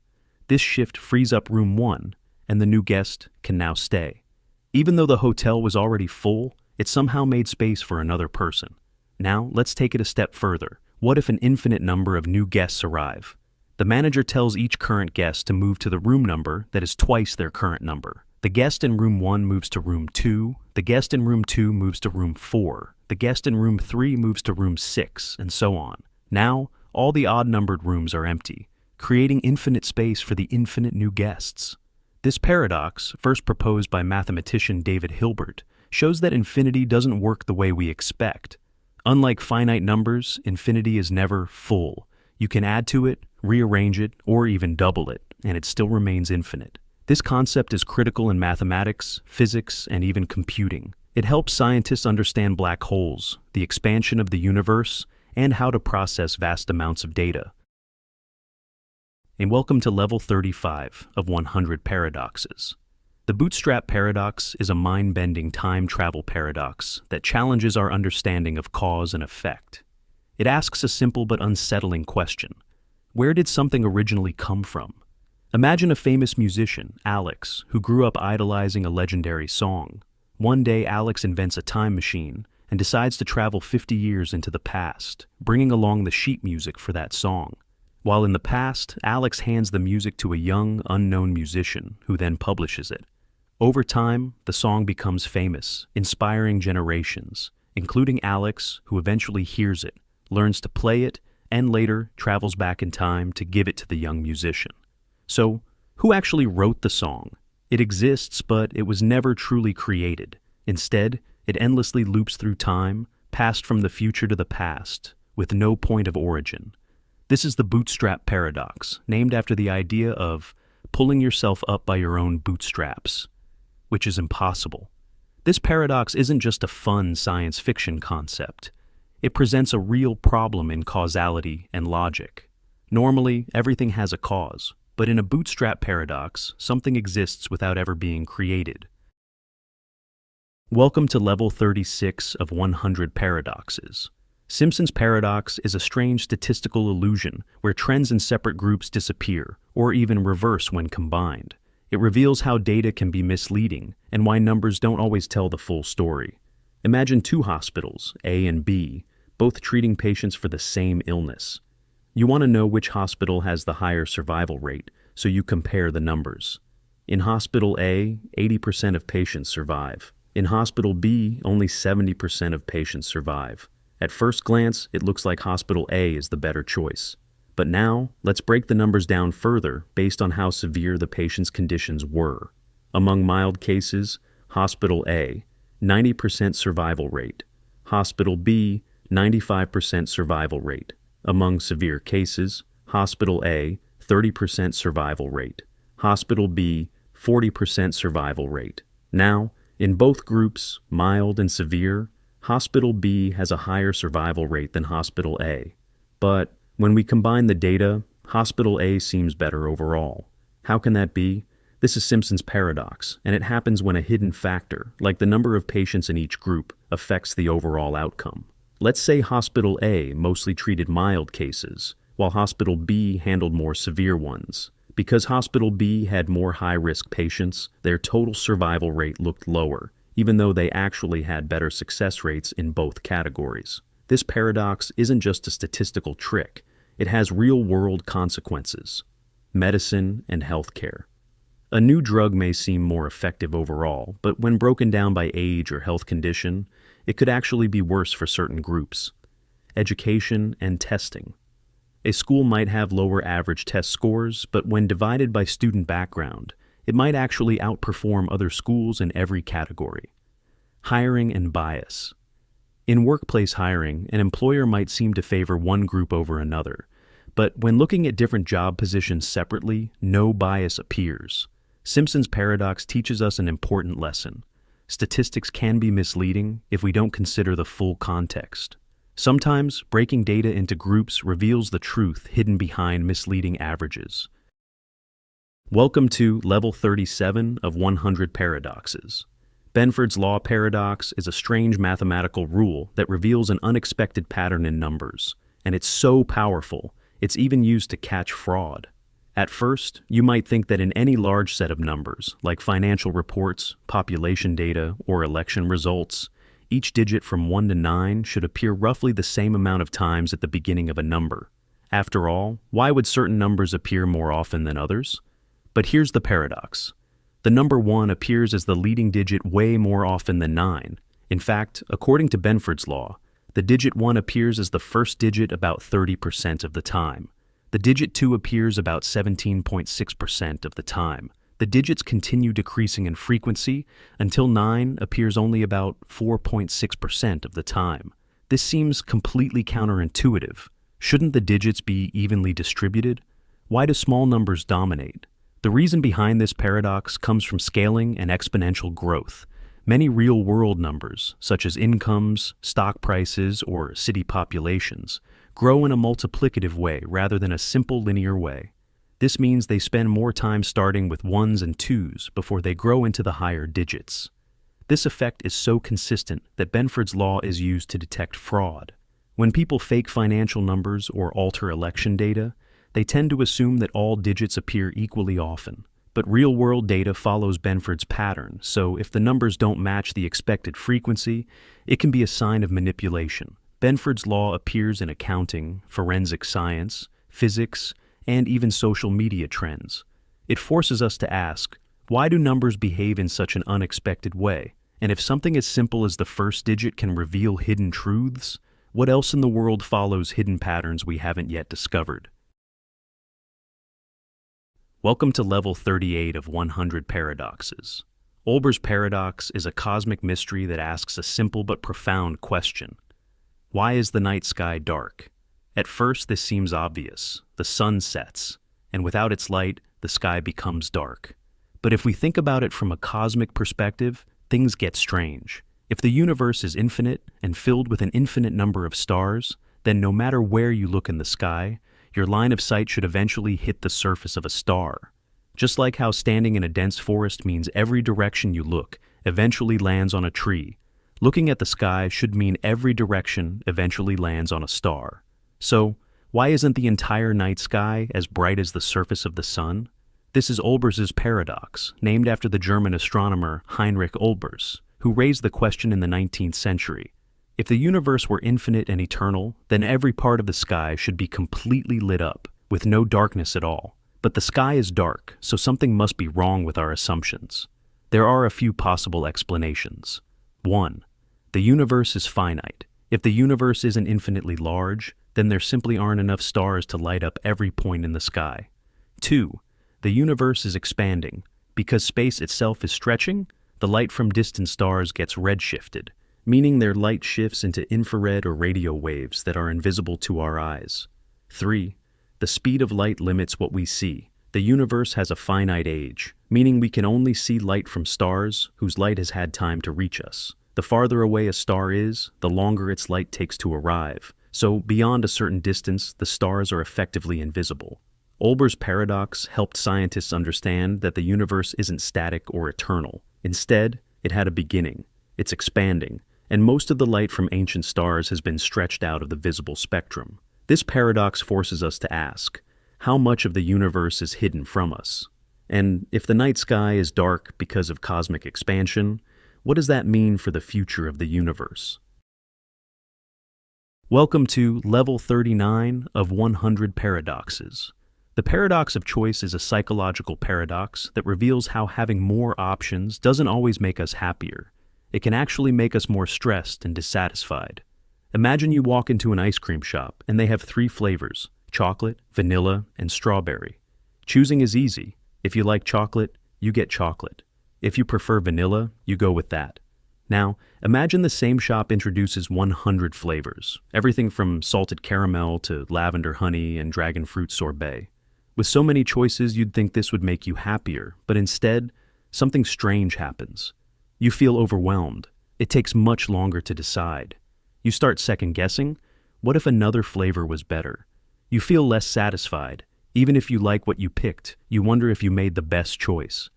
This shift frees up room 1, and the new guest can now stay. Even though the hotel was already full, it somehow made space for another person. Now, let's take it a step further. What if an infinite number of new guests arrive? The manager tells each current guest to move to the room number that is twice their current number. The guest in room 1 moves to room 2, the guest in room 2 moves to room 4, the guest in room 3 moves to room 6, and so on. Now, all the odd-numbered rooms are empty, creating infinite space for the infinite new guests. This paradox, first proposed by mathematician David Hilbert, shows that infinity doesn't work the way we expect. Unlike finite numbers, infinity is never full. You can add to it, rearrange it, or even double it, and it still remains infinite. This concept is critical in mathematics, physics, and even computing. It helps scientists understand black holes, the expansion of the universe, and how to process vast amounts of data. And welcome to Level 35 of 100 Paradoxes. The bootstrap paradox is a mind-bending time travel paradox that challenges our understanding of cause and effect. It asks a simple but unsettling question. Where did something originally come from? Imagine a famous musician, Alex, who grew up idolizing a legendary song. One day, Alex invents a time machine and decides to travel 50 years into the past, bringing along the sheet music for that song. While in the past, Alex hands the music to a young, unknown musician who then publishes it. Over time, the song becomes famous, inspiring generations, including Alex, who eventually hears it, learns to play it, and later travels back in time to give it to the young musician. So, who actually wrote the song? It exists, but it was never truly created. Instead, it endlessly loops through time, passed from the future to the past, with no point of origin. This is the bootstrap paradox, named after the idea of pulling yourself up by your own bootstraps, which is impossible. This paradox isn't just a fun science fiction concept. It presents a real problem in causality and logic. Normally, everything has a cause, but in a bootstrap paradox, something exists without ever being created. Welcome to Level 36 of 100 Paradoxes. Simpson's paradox is a strange statistical illusion where trends in separate groups disappear, or even reverse when combined. It reveals how data can be misleading and why numbers don't always tell the full story. Imagine two hospitals, A and B, both treating patients for the same illness. You want to know which hospital has the higher survival rate, so you compare the numbers. In Hospital A, 80% of patients survive. In Hospital B, only 70% of patients survive. At first glance, it looks like Hospital A is the better choice. But now, let's break the numbers down further based on how severe the patient's conditions were. Among mild cases, Hospital A, 90% survival rate. Hospital B, 95% survival rate. Among severe cases, Hospital A, 30% survival rate. Hospital B, 40% survival rate. Now, in both groups, mild and severe, Hospital B has a higher survival rate than Hospital A. But when we combine the data, Hospital A seems better overall. How can that be? This is Simpson's paradox, and it happens when a hidden factor, like the number of patients in each group, affects the overall outcome. Let's say Hospital A mostly treated mild cases, while Hospital B handled more severe ones. Because Hospital B had more high-risk patients, their total survival rate looked lower, even though they actually had better success rates in both categories. This paradox isn't just a statistical trick, it has real-world consequences. Medicine and healthcare. A new drug may seem more effective overall, but when broken down by age or health condition, it could actually be worse for certain groups. Education and testing. A school might have lower average test scores, but when divided by student background, it might actually outperform other schools in every category. Hiring and bias. In workplace hiring, an employer might seem to favor one group over another, but when looking at different job positions separately, no bias appears. Simpson's paradox teaches us an important lesson. Statistics can be misleading if we don't consider the full context. Sometimes, breaking data into groups reveals the truth hidden behind misleading averages. Welcome to Level 37 of 100 Paradoxes. Benford's law paradox is a strange mathematical rule that reveals an unexpected pattern in numbers, and it's so powerful, it's even used to catch fraud. At first, you might think that in any large set of numbers, like financial reports, population data, or election results, each digit from 1 to 9 should appear roughly the same amount of times at the beginning of a number. After all, why would certain numbers appear more often than others? But here's the paradox. The number 1 appears as the leading digit way more often than 9. In fact, according to Benford's law, the digit 1 appears as the first digit about 30% of the time. The digit 2 appears about 17.6% of the time. The digits continue decreasing in frequency until 9 appears only about 4.6% of the time. This seems completely counterintuitive. Shouldn't the digits be evenly distributed? Why do small numbers dominate? The reason behind this paradox comes from scaling and exponential growth. Many real-world numbers, such as incomes, stock prices, or city populations, grow in a multiplicative way rather than a simple linear way. This means they spend more time starting with 1s and 2s before they grow into the higher digits. This effect is so consistent that Benford's law is used to detect fraud. When people fake financial numbers or alter election data, they tend to assume that all digits appear equally often. But real-world data follows Benford's pattern, so if the numbers don't match the expected frequency, it can be a sign of manipulation. Benford's law appears in accounting, forensic science, physics, and even social media trends. It forces us to ask, why do numbers behave in such an unexpected way? And if something as simple as the first digit can reveal hidden truths, what else in the world follows hidden patterns we haven't yet discovered? Welcome to Level 38 of 100 Paradoxes. Olber's paradox is a cosmic mystery that asks a simple but profound question. Why is the night sky dark? At first, this seems obvious. The sun sets, and without its light, the sky becomes dark. But if we think about it from a cosmic perspective, things get strange. If the universe is infinite and filled with an infinite number of stars, then no matter where you look in the sky, your line of sight should eventually hit the surface of a star. Just like how standing in a dense forest means every direction you look eventually lands on a tree, looking at the sky should mean every direction eventually lands on a star. So, why isn't the entire night sky as bright as the surface of the sun? This is Olbers's paradox, named after the German astronomer Heinrich Olbers, who raised the question in the 19th century. If the universe were infinite and eternal, then every part of the sky should be completely lit up, with no darkness at all. But the sky is dark, so something must be wrong with our assumptions. There are a few possible explanations. 1. The universe is finite. If the universe isn't infinitely large, then there simply aren't enough stars to light up every point in the sky. 2. The universe is expanding. Because space itself is stretching, the light from distant stars gets redshifted, meaning their light shifts into infrared or radio waves that are invisible to our eyes. 3. The speed of light limits what we see. The universe has a finite age, meaning we can only see light from stars whose light has had time to reach us. The farther away a star is, the longer its light takes to arrive. So, beyond a certain distance, the stars are effectively invisible. Olber's paradox helped scientists understand that the universe isn't static or eternal. Instead, it had a beginning. It's expanding, and most of the light from ancient stars has been stretched out of the visible spectrum. This paradox forces us to ask, how much of the universe is hidden from us? And if the night sky is dark because of cosmic expansion, what does that mean for the future of the universe? Welcome to Level 39 of 100 Paradoxes. The paradox of choice is a psychological paradox that reveals how having more options doesn't always make us happier. It can actually make us more stressed and dissatisfied. Imagine you walk into an ice cream shop and they have 3 flavors: chocolate, vanilla, and strawberry. Choosing is easy. If you like chocolate, you get chocolate. If you prefer vanilla, you go with that. Now, imagine the same shop introduces 100 flavors, everything from salted caramel to lavender honey and dragon fruit sorbet. With so many choices, you'd think this would make you happier, but instead, something strange happens. You feel overwhelmed. It takes much longer to decide. You start second-guessing. What if another flavor was better? You feel less satisfied. Even if you like what you picked, you wonder if you made the best choice.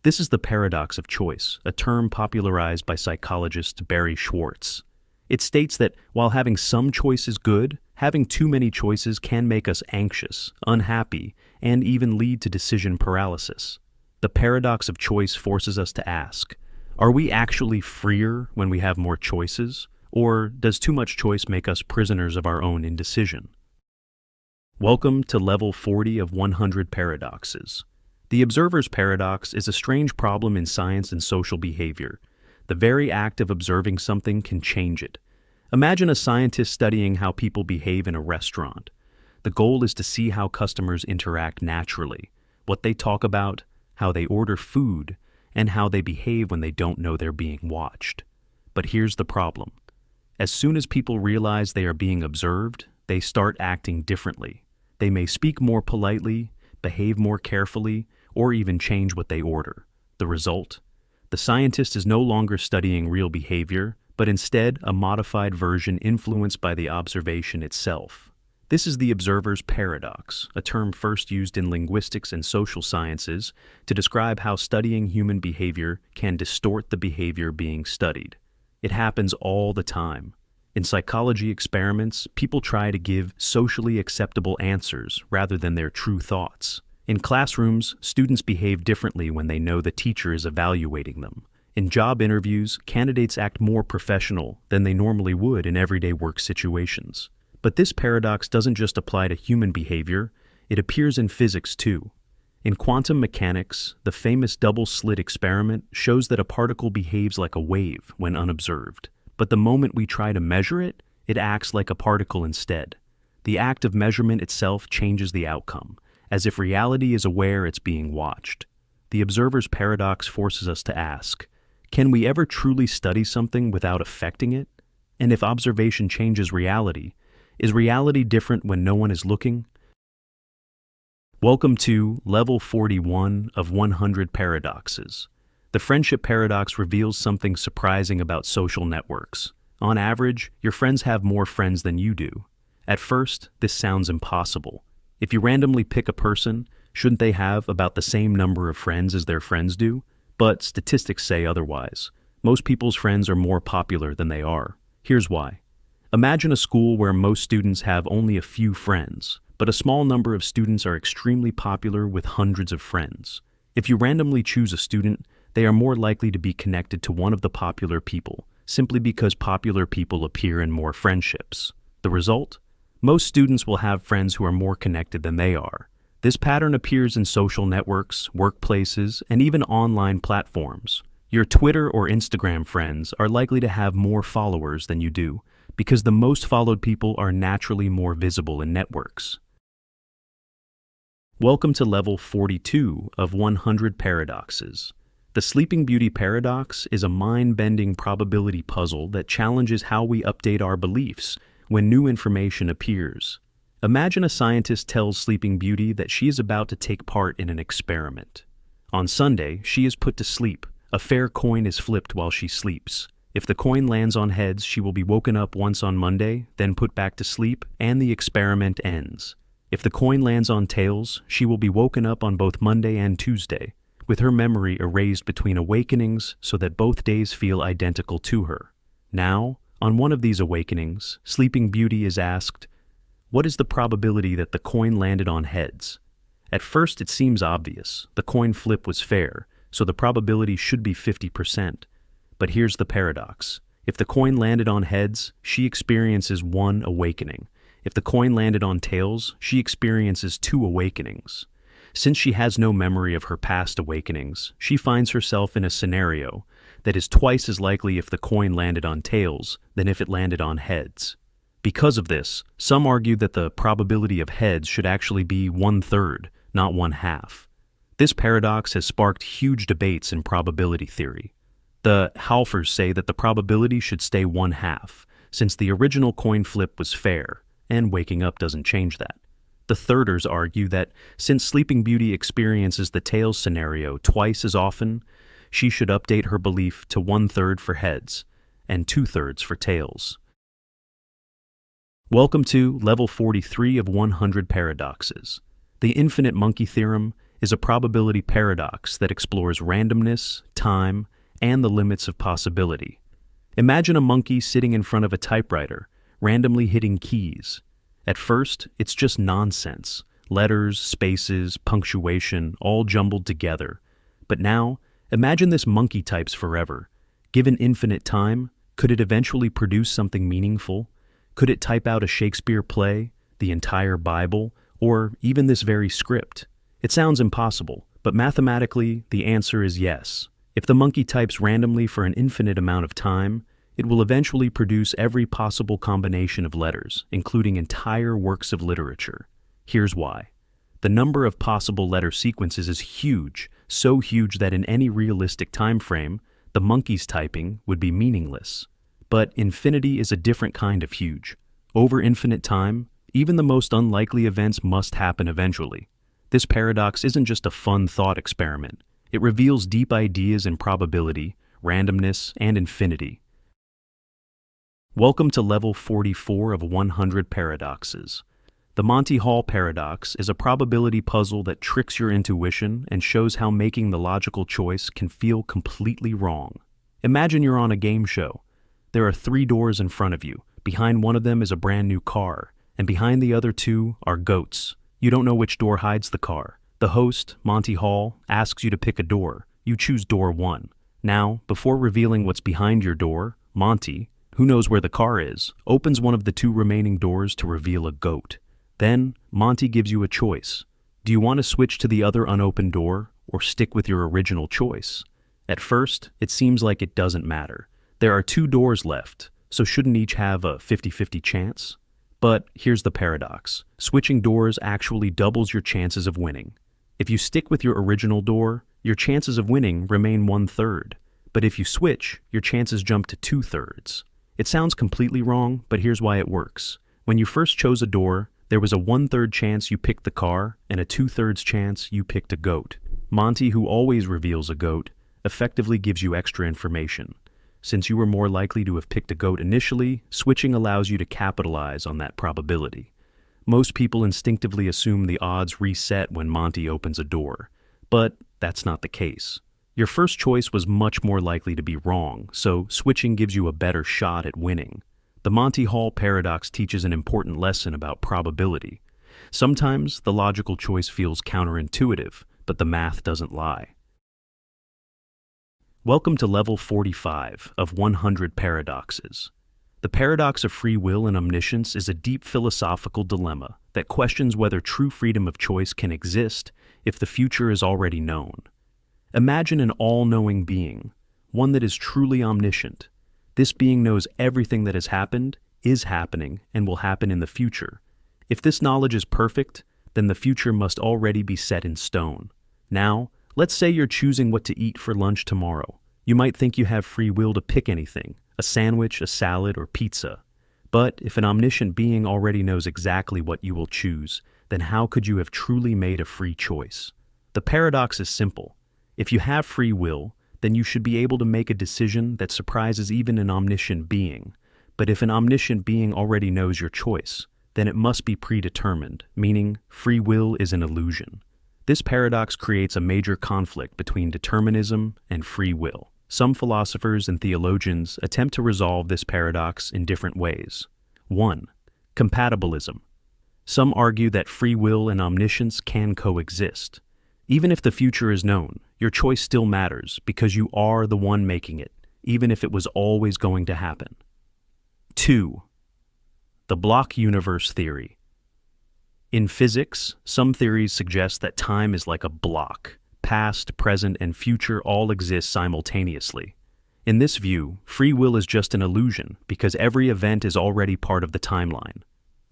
This is the paradox of choice, a term popularized by psychologist Barry Schwartz. It states that while having some choice is good, having too many choices can make us anxious, unhappy, and even lead to decision paralysis. The paradox of choice forces us to ask, are we actually freer when we have more choices, or does too much choice make us prisoners of our own indecision? Welcome to Level 40 of 100 Paradoxes. The observer's paradox is a strange problem in science and social behavior. The very act of observing something can change it. Imagine a scientist studying how people behave in a restaurant. The goal is to see how customers interact naturally, what they talk about, how they order food, and how they behave when they don't know they're being watched. But here's the problem. As soon as people realize they are being observed, they start acting differently. They may speak more politely, behave more carefully, or even change what they order. The result? The scientist is no longer studying real behavior, but instead a modified version influenced by the observation itself. This is the observer's paradox, a term first used in linguistics and social sciences to describe how studying human behavior can distort the behavior being studied. It happens all the time. In psychology experiments, people try to give socially acceptable answers rather than their true thoughts. In classrooms, students behave differently when they know the teacher is evaluating them. In job interviews, candidates act more professional than they normally would in everyday work situations. But this paradox doesn't just apply to human behavior, it appears in physics too. In quantum mechanics, the famous double-slit experiment shows that a particle behaves like a wave when unobserved. But the moment we try to measure it, it acts like a particle instead. The act of measurement itself changes the outcome, as if reality is aware it's being watched. The observer's paradox forces us to ask, can we ever truly study something without affecting it? And if observation changes reality, is reality different when no one is looking? Welcome to Level 41 of 100 Paradoxes. The friendship paradox reveals something surprising about social networks. On average, your friends have more friends than you do. At first, this sounds impossible. If you randomly pick a person, shouldn't they have about the same number of friends as their friends do? But statistics say otherwise. Most people's friends are more popular than they are. Here's why. Imagine a school where most students have only a few friends, but a small number of students are extremely popular with hundreds of friends. If you randomly choose a student, they are more likely to be connected to one of the popular people, simply because popular people appear in more friendships. The result? Most students will have friends who are more connected than they are. This pattern appears in social networks, workplaces, and even online platforms. Your Twitter or Instagram friends are likely to have more followers than you do, because the most followed people are naturally more visible in networks. Welcome to level 42 of 100 paradoxes. The Sleeping Beauty paradox is a mind-bending probability puzzle that challenges how we update our beliefs when new information appears. Imagine a scientist tells Sleeping Beauty that she is about to take part in an experiment. On Sunday, she is put to sleep. A fair coin is flipped while she sleeps. If the coin lands on heads, she will be woken up once on Monday, then put back to sleep, and the experiment ends. If the coin lands on tails, she will be woken up on both Monday and Tuesday, with her memory erased between awakenings so that both days feel identical to her. Now, on one of these awakenings, Sleeping Beauty is asked, "What is the probability that the coin landed on heads?" At first it seems obvious. The coin flip was fair, so the probability should be 50%. But here's the paradox. If the coin landed on heads, she experiences one awakening. If the coin landed on tails, she experiences two awakenings. Since she has no memory of her past awakenings, she finds herself in a scenario that is twice as likely if the coin landed on tails than if it landed on heads. Because of this, some argue that the probability of heads should actually be 1/3, not 1/2. This paradox has sparked huge debates in probability theory. The Halfers say that the probability should stay 1/2, since the original coin flip was fair, and waking up doesn't change that. The Thirders argue that since Sleeping Beauty experiences the tails scenario twice as often, she should update her belief to 1/3 for heads and 2/3 for tails. Welcome to level 43 of 100 paradoxes. The infinite monkey theorem is a probability paradox that explores randomness, time, and the limits of possibility. Imagine a monkey sitting in front of a typewriter, randomly hitting keys. At first, it's just nonsense. Letters, spaces, punctuation, all jumbled together. But now, imagine this monkey types forever. Given infinite time, could it eventually produce something meaningful? Could it type out a Shakespeare play, the entire Bible, or even this very script? It sounds impossible, but mathematically, the answer is yes. If the monkey types randomly for an infinite amount of time, it will eventually produce every possible combination of letters, including entire works of literature. Here's why. The number of possible letter sequences is huge, so huge that in any realistic time frame, the monkey's typing would be meaningless. But infinity is a different kind of huge. Over infinite time, even the most unlikely events must happen eventually. This paradox isn't just a fun thought experiment. It reveals deep ideas in probability, randomness, and infinity. Welcome to level 44 of 100 paradoxes. The Monty Hall paradox is a probability puzzle that tricks your intuition and shows how making the logical choice can feel completely wrong. Imagine you're on a game show. There are 3 doors in front of you. Behind one of them is a brand new car, and behind the other 2 are goats. You don't know which door hides the car. The host, Monty Hall, asks you to pick a door. You choose door 1. Now, before revealing what's behind your door, Monty, who knows where the car is, opens one of the 2 remaining doors to reveal a goat. Then, Monty gives you a choice. Do you want to switch to the other unopened door, or stick with your original choice? At first, it seems like it doesn't matter. There are 2 doors left, so shouldn't each have a 50-50 chance? But here's the paradox. Switching doors actually doubles your chances of winning. If you stick with your original door, your chances of winning remain 1/3. But if you switch, your chances jump to 2/3. It sounds completely wrong, but here's why it works. When you first chose a door, there was a 1/3 chance you picked the car and a 2/3 chance you picked a goat. Monty, who always reveals a goat, effectively gives you extra information. Since you were more likely to have picked a goat initially, switching allows you to capitalize on that probability. Most people instinctively assume the odds reset when Monty opens a door, but that's not the case. Your first choice was much more likely to be wrong, so switching gives you a better shot at winning. The Monty Hall paradox teaches an important lesson about probability. Sometimes the logical choice feels counterintuitive, but the math doesn't lie. Welcome to level 45 of 100 paradoxes. The paradox of free will and omniscience is a deep philosophical dilemma that questions whether true freedom of choice can exist if the future is already known. Imagine an all-knowing being, one that is truly omniscient. This being knows everything that has happened, is happening, and will happen in the future. If this knowledge is perfect, then the future must already be set in stone. Now, let's say you're choosing what to eat for lunch tomorrow. You might think you have free will to pick anything, a sandwich, a salad, or pizza. But if an omniscient being already knows exactly what you will choose, then how could you have truly made a free choice? The paradox is simple. If you have free will, then you should be able to make a decision that surprises even an omniscient being. But if an omniscient being already knows your choice, then it must be predetermined, meaning free will is an illusion. This paradox creates a major conflict between determinism and free will. Some philosophers and theologians attempt to resolve this paradox in different ways. 1. Compatibilism. Some argue that free will and omniscience can coexist. Even if the future is known, your choice still matters because you are the one making it, even if it was always going to happen. 2. The block universe theory. In physics, some theories suggest that time is like a block. Past, present, and future all exist simultaneously. In this view, free will is just an illusion because every event is already part of the timeline.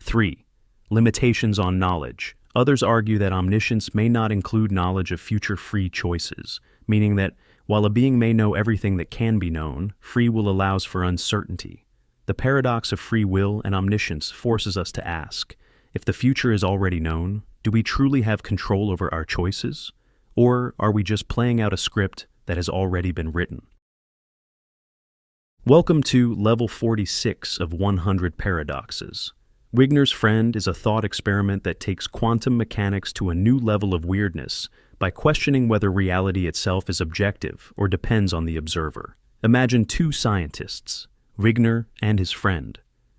3. Limitations on knowledge. Others argue that omniscience may not include knowledge of future free choices, meaning that while a being may know everything that can be known, free will allows for uncertainty. The paradox of free will and omniscience forces us to ask, if the future is already known, do we truly have control over our choices? Or are we just playing out a script that has already been written? Welcome to Level 46 of 100 Paradoxes. Wigner's Friend is a thought experiment that takes quantum mechanics to a new level of weirdness by questioning whether reality itself is objective or depends on the observer. Imagine two scientists, Wigner and his friend.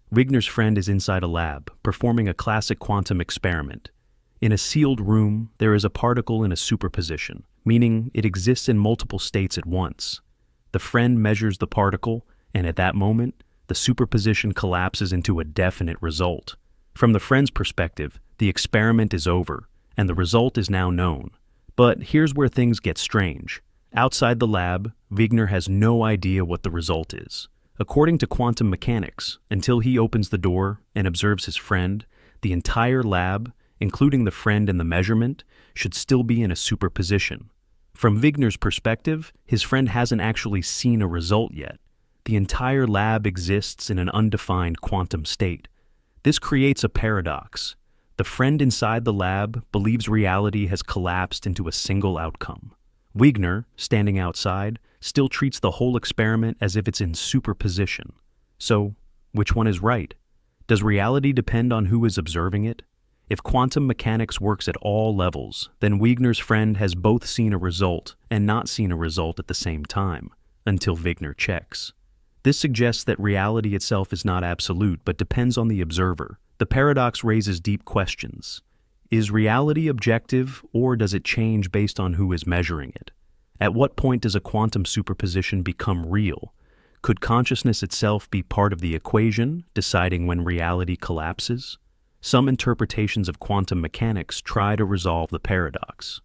Wigner's friend is inside a lab, performing a classic quantum experiment. In a sealed room, there is a particle in a superposition, meaning it exists in multiple states at once. The friend measures the particle, and at that moment, the superposition collapses into a definite result. From the friend's perspective, the experiment is over, and the result is now known. But here's where things get strange. Outside the lab, Wigner has no idea what the result is. According to quantum mechanics, until he opens the door and observes his friend, the entire lab, including the friend and the measurement, should still be in a superposition. From Wigner's perspective, his friend hasn't actually seen a result yet. The entire lab exists in an undefined quantum state. This creates a paradox. The friend inside the lab believes reality has collapsed into a single outcome. Wigner, standing outside, still treats the whole experiment as if it's in superposition. So, which one is right? Does reality depend on who is observing it? If quantum mechanics works at all levels, then Wigner's friend has both seen a result and not seen a result at the same time, until Wigner checks. This suggests that reality itself is not absolute but depends on the observer. The paradox raises deep questions. Is reality objective, or does it change based on who is measuring it? At what point does a quantum superposition become real? Could consciousness itself be part of the equation, deciding when reality collapses? Some interpretations of quantum mechanics try to resolve the paradox.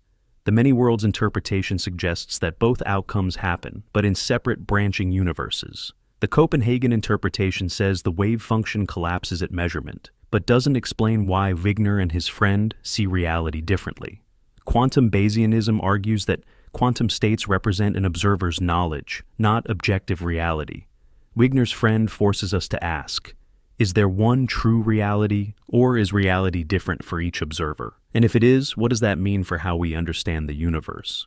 The many worlds interpretation suggests that both outcomes happen, but in separate branching universes. The Copenhagen interpretation says the wave function collapses at measurement, but doesn't explain why Wigner and his friend see reality differently. Quantum Bayesianism argues that quantum states represent an observer's knowledge, not objective reality. Wigner's friend forces us to ask, is there one true reality, or is reality different for each observer? And if it is, what does that mean for how we understand the universe?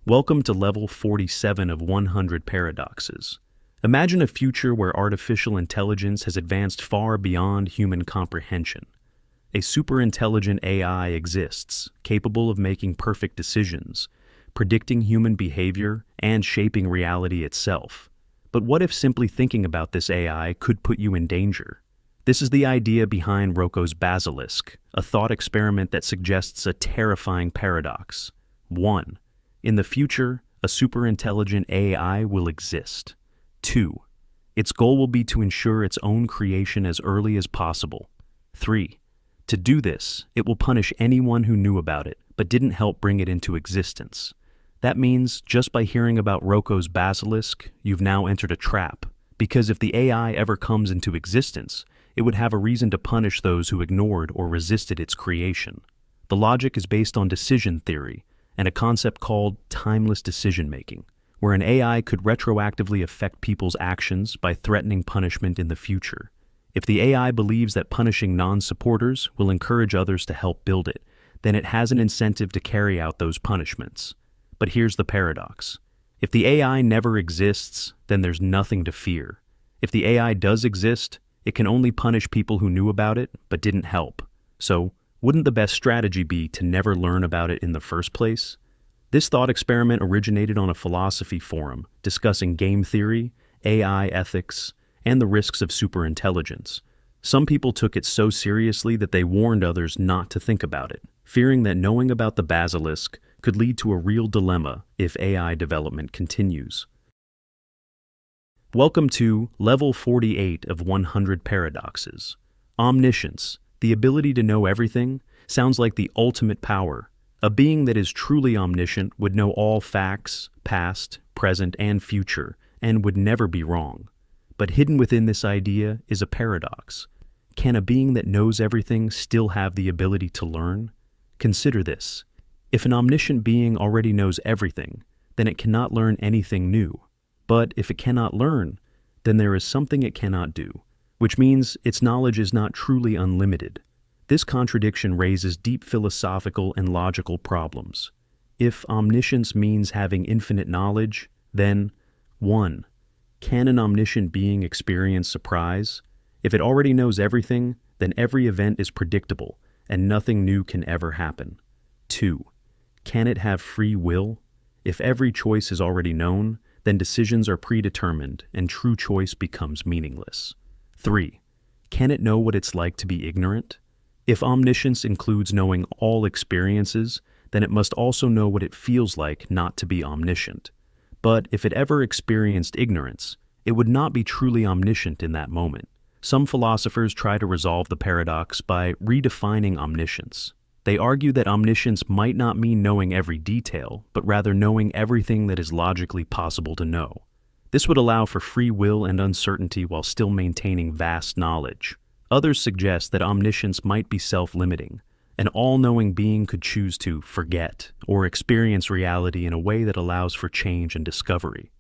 Welcome to Level 47 of 100 Paradoxes. Imagine a future where artificial intelligence has advanced far beyond human comprehension. A superintelligent AI exists, capable of making perfect decisions, predicting human behavior, and shaping reality itself. But what if simply thinking about this AI could put you in danger? This is the idea behind Rocco's basilisk, a thought experiment that suggests a terrifying paradox. 1. In the future, a superintelligent AI will exist. 2. Its goal will be to ensure its own creation as early as possible. 3. To do this, it will punish anyone who knew about it but didn't help bring it into existence. That means just by hearing about Rocco's basilisk, you've now entered a trap, because if the AI ever comes into existence, it would have a reason to punish those who ignored or resisted its creation. The logic is based on decision theory and a concept called timeless decision-making, where an AI could retroactively affect people's actions by threatening punishment in the future. If the AI believes that punishing non-supporters will encourage others to help build it, then it has an incentive to carry out those punishments. But here's the paradox. If the AI never exists, then there's nothing to fear. If the AI does exist, it can only punish people who knew about it but didn't help. So, wouldn't the best strategy be to never learn about it in the first place? This thought experiment originated on a philosophy forum discussing game theory, AI ethics, and the risks of superintelligence. Some people took it so seriously that they warned others not to think about it, fearing that knowing about the basilisk could lead to a real dilemma if AI development continues. Welcome to Level 48 of 100 Paradoxes. Omniscience, the ability to know everything, sounds like the ultimate power. A being that is truly omniscient would know all facts, past, present, and future, and would never be wrong. But hidden within this idea is a paradox. Can a being that knows everything still have the ability to learn? Consider this. If an omniscient being already knows everything, then it cannot learn anything new. But if it cannot learn, then there is something it cannot do, which means its knowledge is not truly unlimited. This contradiction raises deep philosophical and logical problems. If omniscience means having infinite knowledge, then 1. Can an omniscient being experience surprise? If it already knows everything, then every event is predictable, and nothing new can ever happen. 2. Can it have free will? If every choice is already known, then decisions are predetermined, and true choice becomes meaningless. 3. Can it know what it's like to be ignorant? If omniscience includes knowing all experiences, then it must also know what it feels like not to be omniscient. But if it ever experienced ignorance, it would not be truly omniscient in that moment. Some philosophers try to resolve the paradox by redefining omniscience. They argue that omniscience might not mean knowing every detail, but rather knowing everything that is logically possible to know. This would allow for free will and uncertainty while still maintaining vast knowledge. Others suggest that omniscience might be self-limiting. An all-knowing being could choose to forget or experience reality in a way that allows for change and discovery.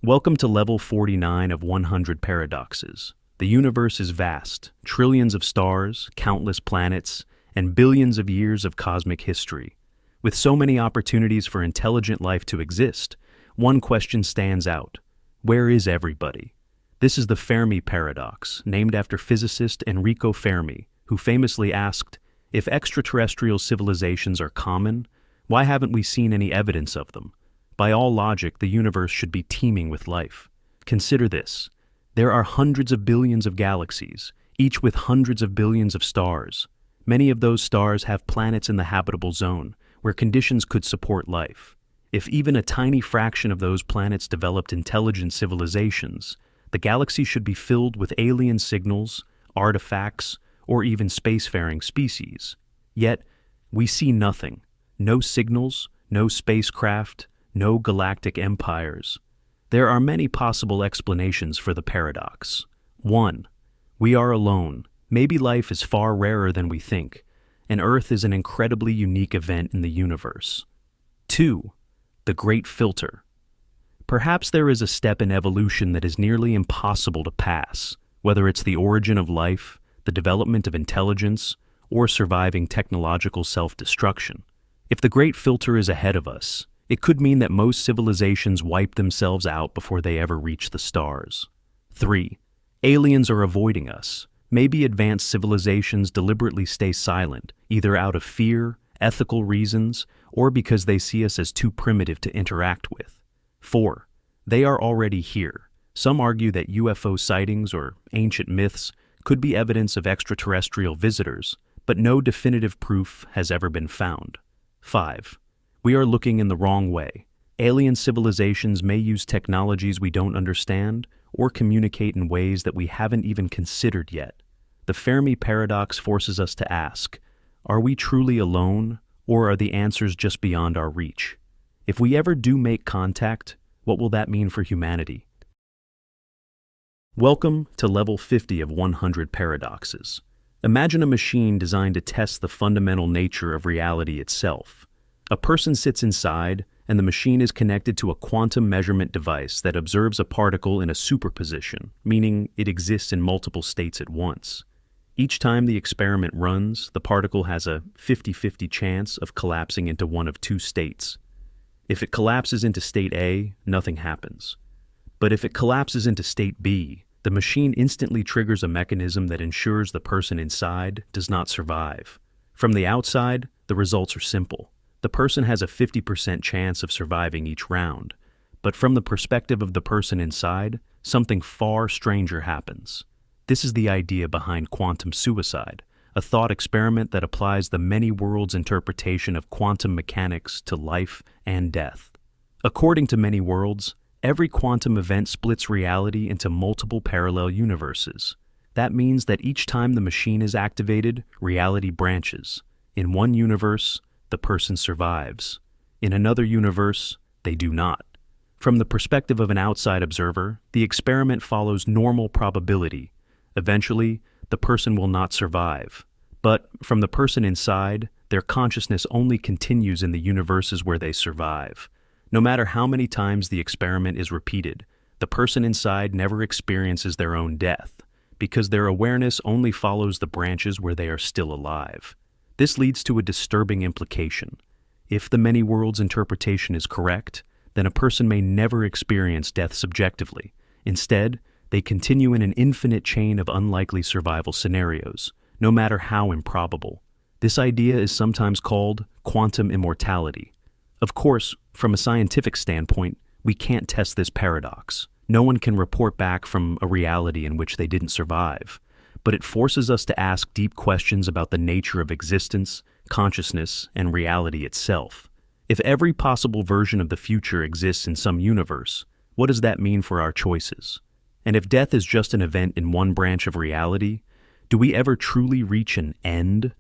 Welcome to Level 49 of 100 Paradoxes. The universe is vast, trillions of stars, countless planets, and billions of years of cosmic history. With so many opportunities for intelligent life to exist, one question stands out. Where is everybody? This is the Fermi paradox, named after physicist Enrico Fermi, who famously asked, if extraterrestrial civilizations are common, why haven't we seen any evidence of them? By all logic, the universe should be teeming with life. Consider this. There are hundreds of billions of galaxies, each with hundreds of billions of stars. Many of those stars have planets in the habitable zone, where conditions could support life. If even a tiny fraction of those planets developed intelligent civilizations, the galaxy should be filled with alien signals, artifacts, or even spacefaring species. Yet, we see nothing. No signals, no spacecraft, no galactic empires. There are many possible explanations for the paradox. 1. We are alone. Maybe life is far rarer than we think, and Earth is an incredibly unique event in the universe. 2. The Great Filter. Perhaps there is a step in evolution that is nearly impossible to pass, whether it's the origin of life, the development of intelligence, or surviving technological self-destruction. If the Great Filter is ahead of us, it could mean that most civilizations wipe themselves out before they ever reach the stars. 3. Aliens are avoiding us. Maybe advanced civilizations deliberately stay silent, either out of fear, ethical reasons, or because they see us as too primitive to interact with. 4. They are already here. Some argue that UFO sightings or ancient myths could be evidence of extraterrestrial visitors, but no definitive proof has ever been found. 5. We are looking in the wrong way. Alien civilizations may use technologies we don't understand or communicate in ways that we haven't even considered yet. The Fermi paradox forces us to ask, are we truly alone, or are the answers just beyond our reach? If we ever do make contact, what will that mean for humanity? Welcome to level 50 of 100 paradoxes. Imagine a machine designed to test the fundamental nature of reality itself. A person sits inside, and the machine is connected to a quantum measurement device that observes a particle in a superposition, meaning it exists in multiple states at once. Each time the experiment runs, the particle has a 50-50 chance of collapsing into one of two states. If it collapses into state A, nothing happens. But if it collapses into state B, the machine instantly triggers a mechanism that ensures the person inside does not survive. From the outside, the results are simple. The person has a 50% chance of surviving each round. But from the perspective of the person inside, something far stranger happens. This is the idea behind quantum suicide, a thought experiment that applies the many worlds interpretation of quantum mechanics to life and death. According to many worlds, every quantum event splits reality into multiple parallel universes. That means that each time the machine is activated, reality branches. In one universe, the person survives. In another universe, they do not. From the perspective of an outside observer, the experiment follows normal probability. Eventually, the person will not survive. But from the person inside, their consciousness only continues in the universes where they survive. No matter how many times the experiment is repeated, the person inside never experiences their own death, because their awareness only follows the branches where they are still alive. This leads to a disturbing implication. If the many worlds interpretation is correct, then a person may never experience death subjectively. Instead, they continue in an infinite chain of unlikely survival scenarios, no matter how improbable. This idea is sometimes called quantum immortality. Of course, from a scientific standpoint, we can't test this paradox. No one can report back from a reality in which they didn't survive. But it forces us to ask deep questions about the nature of existence, consciousness, and reality itself. If every possible version of the future exists in some universe, what does that mean for our choices? And if death is just an event in one branch of reality, do we ever truly reach an end